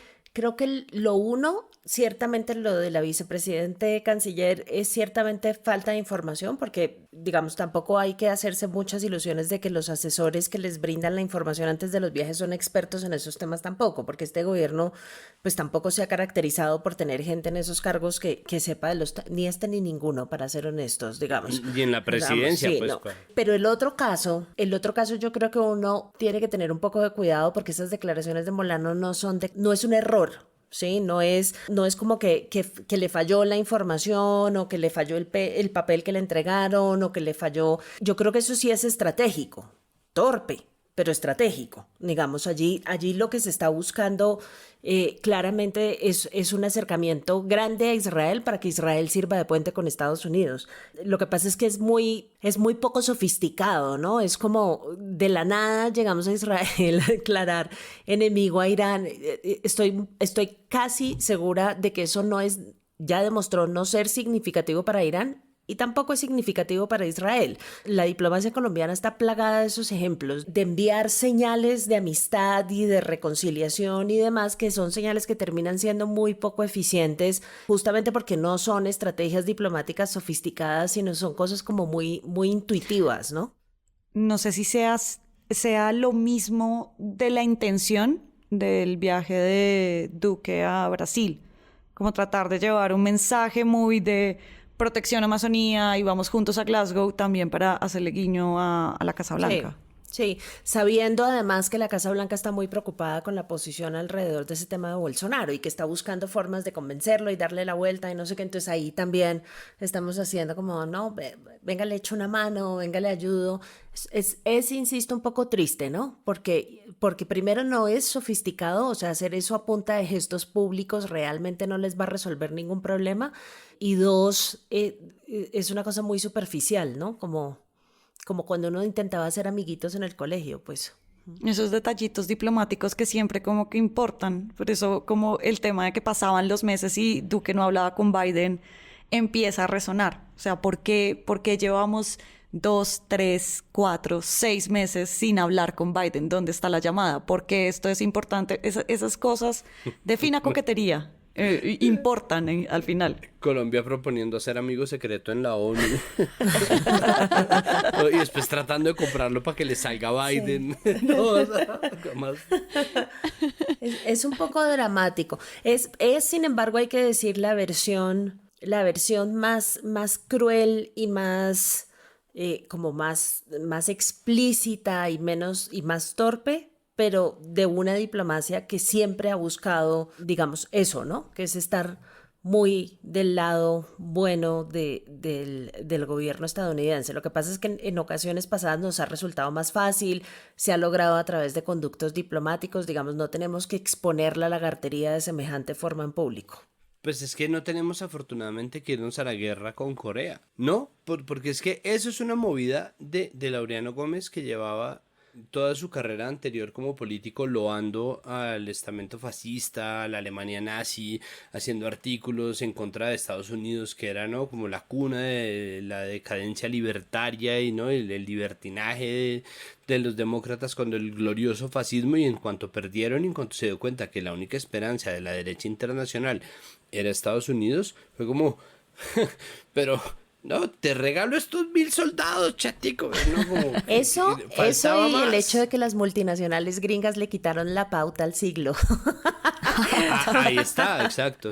lo uno, ciertamente lo de la vicepresidente canciller es ciertamente falta de información, porque digamos tampoco hay que hacerse muchas ilusiones de que los asesores que les brindan la información antes de los viajes son expertos en esos temas tampoco, porque este gobierno pues tampoco se ha caracterizado por tener gente en esos cargos que sepa de ni este ni ninguno, para ser honestos, digamos. Y en la presidencia, digamos, sí, pues. No. Pero el otro caso yo creo que uno tiene que tener un poco de cuidado, porque esas declaraciones de Molano no es un error. Sí, no es como que le falló la información, o que le falló el papel que le entregaron, o que le falló. Yo creo que eso sí es estratégico, torpe, pero estratégico. Digamos, allí lo que se está buscando claramente es un acercamiento grande a Israel para que Israel sirva de puente con Estados Unidos. Lo que pasa es que es muy poco sofisticado, ¿no? Es como de la nada llegamos a Israel a declarar enemigo a Irán. Estoy casi segura de que eso ya demostró no ser significativo para Irán, y tampoco es significativo para Israel. La diplomacia colombiana está plagada de esos ejemplos, de enviar señales de amistad y de reconciliación y demás, que son señales que terminan siendo muy poco eficientes, justamente porque no son estrategias diplomáticas sofisticadas, sino son cosas como muy, muy intuitivas, ¿no? No sé si sea lo mismo de la intención del viaje de Duque a Brasil, como tratar de llevar un mensaje muy de protección a Amazonía y vamos juntos a Glasgow, también para hacerle guiño a la Casa Blanca. Sí, sabiendo además que la Casa Blanca está muy preocupada con la posición alrededor de ese tema de Bolsonaro y que está buscando formas de convencerlo y darle la vuelta y no sé qué, entonces ahí también estamos haciendo como, no, venga, le echo una mano, venga, le ayudo. Insisto, un poco triste, ¿no? Porque primero no es sofisticado, o sea, hacer eso a punta de gestos públicos realmente no les va a resolver ningún problema, y dos, es una cosa muy superficial, ¿no? Como cuando uno intentaba hacer amiguitos en el colegio, pues. Esos detallitos diplomáticos que siempre como que importan. Por eso como el tema de que pasaban los meses y Duque no hablaba con Biden empieza a resonar. O sea, ¿por qué llevamos 2, 3, 4, 6 meses sin hablar con Biden? ¿Dónde está la llamada? ¿Por qué esto es importante? Esas cosas de fina coquetería importan al final. Colombia proponiendo hacer amigo secreto en la ONU. Y después tratando de comprarlo para que le salga Biden. Sí. No, o sea, más. Es un poco dramático. Es sin embargo, hay que decir la versión más cruel y más como más explícita y más torpe, pero de una diplomacia que siempre ha buscado, digamos, eso, ¿no? Que es estar muy del lado bueno del gobierno estadounidense. Lo que pasa es que en ocasiones pasadas nos ha resultado más fácil, se ha logrado a través de conductos diplomáticos, digamos, no tenemos que exponer la lagartería de semejante forma en público. Pues es que no tenemos afortunadamente que irnos a la guerra con Corea, ¿no? Porque es que eso es una movida de Laureano Gómez que llevaba toda su carrera anterior como político loando al estamento fascista, a la Alemania nazi, haciendo artículos en contra de Estados Unidos, que era, ¿no?, como la cuna de la decadencia libertaria y, ¿no?, el libertinaje de los demócratas cuando el glorioso fascismo, y en cuanto perdieron y en cuanto se dio cuenta que la única esperanza de la derecha internacional era Estados Unidos, fue como, pero... no, te regalo estos 1.000 soldados, chatico. ¿No? Como eso y más. El hecho de que las multinacionales gringas le quitaron la pauta al siglo. Ahí está, exacto.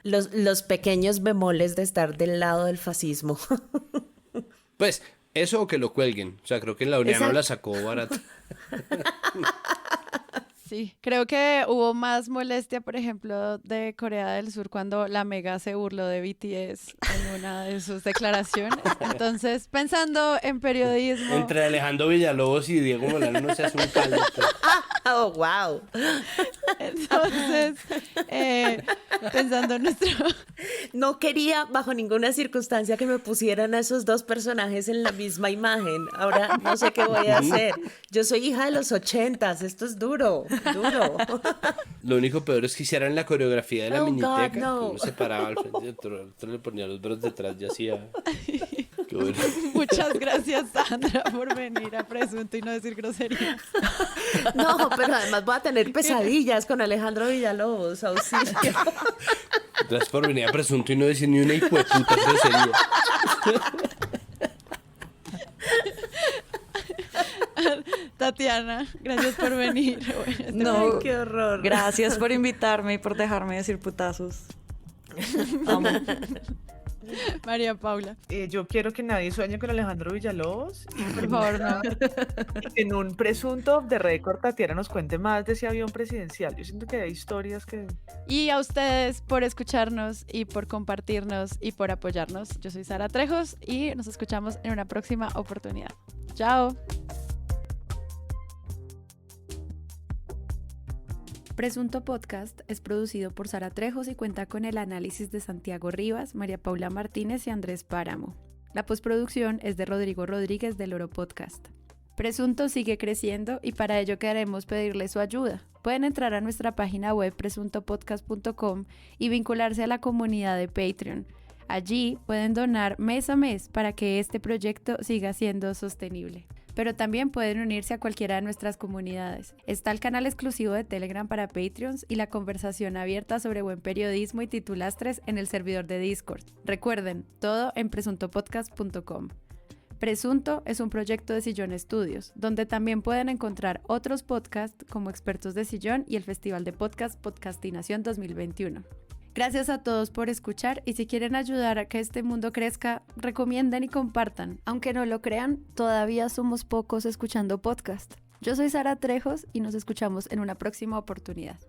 Los pequeños bemoles de estar del lado del fascismo. Pues, eso o que lo cuelguen. O sea, creo que en la UNEA no la sacó barata. Sí, creo que hubo más molestia, por ejemplo, de Corea del Sur cuando la Mega se burló de BTS en una de sus declaraciones. Entonces, pensando en periodismo... Entre Alejandro Villalobos y Diego Molano no se hace un caldo. ¡Oh, wow! Entonces, pensando en nuestro... No quería bajo ninguna circunstancia que me pusieran a esos dos personajes en la misma imagen. Ahora no sé qué voy a hacer. Yo soy hija de los 80s, esto es duro. Lo único peor es que hicieran la coreografía de la miniteca. God, no. Uno se paraba al frente y otro le ponía los brazos detrás y hacía... Qué bueno. Muchas gracias, Sandra, por venir a Presunto y no decir groserías. No, pero además voy a tener pesadillas con Alejandro Villalobos, auxilio. Gracias por venir a Presunto y no decir ni una hijueputa grosería. Tatiana, gracias por venir. No, qué horror. Gracias por invitarme y por dejarme decir putazos. Amo. María Paula. Yo quiero que nadie sueñe con Alejandro Villalobos. Por favor, no. En un presunto de récord, Tatiana nos cuente más de ese avión presidencial. Yo siento que hay historias que... Y a ustedes por escucharnos y por compartirnos y por apoyarnos. Yo soy Sara Trejos y nos escuchamos en una próxima oportunidad. Chao. Presunto Podcast es producido por Sara Trejos y cuenta con el análisis de Santiago Rivas, María Paula Martínez y Andrés Páramo. La postproducción es de Rodrigo Rodríguez del Oro Podcast. Presunto sigue creciendo y para ello queremos pedirle su ayuda. Pueden entrar a nuestra página web presuntopodcast.com y vincularse a la comunidad de Patreon. Allí pueden donar mes a mes para que este proyecto siga siendo sostenible. Pero también pueden unirse a cualquiera de nuestras comunidades. Está el canal exclusivo de Telegram para Patreons y la conversación abierta sobre buen periodismo y titulastres en el servidor de Discord. Recuerden, todo en presuntopodcast.com. Presunto es un proyecto de Sillón Estudios, donde también pueden encontrar otros podcasts como Expertos de Sillón y el Festival de Podcast Podcastinación 2021. Gracias a todos por escuchar y si quieren ayudar a que este mundo crezca, recomienden y compartan. Aunque no lo crean, todavía somos pocos escuchando podcast. Yo soy Sara Trejos y nos escuchamos en una próxima oportunidad.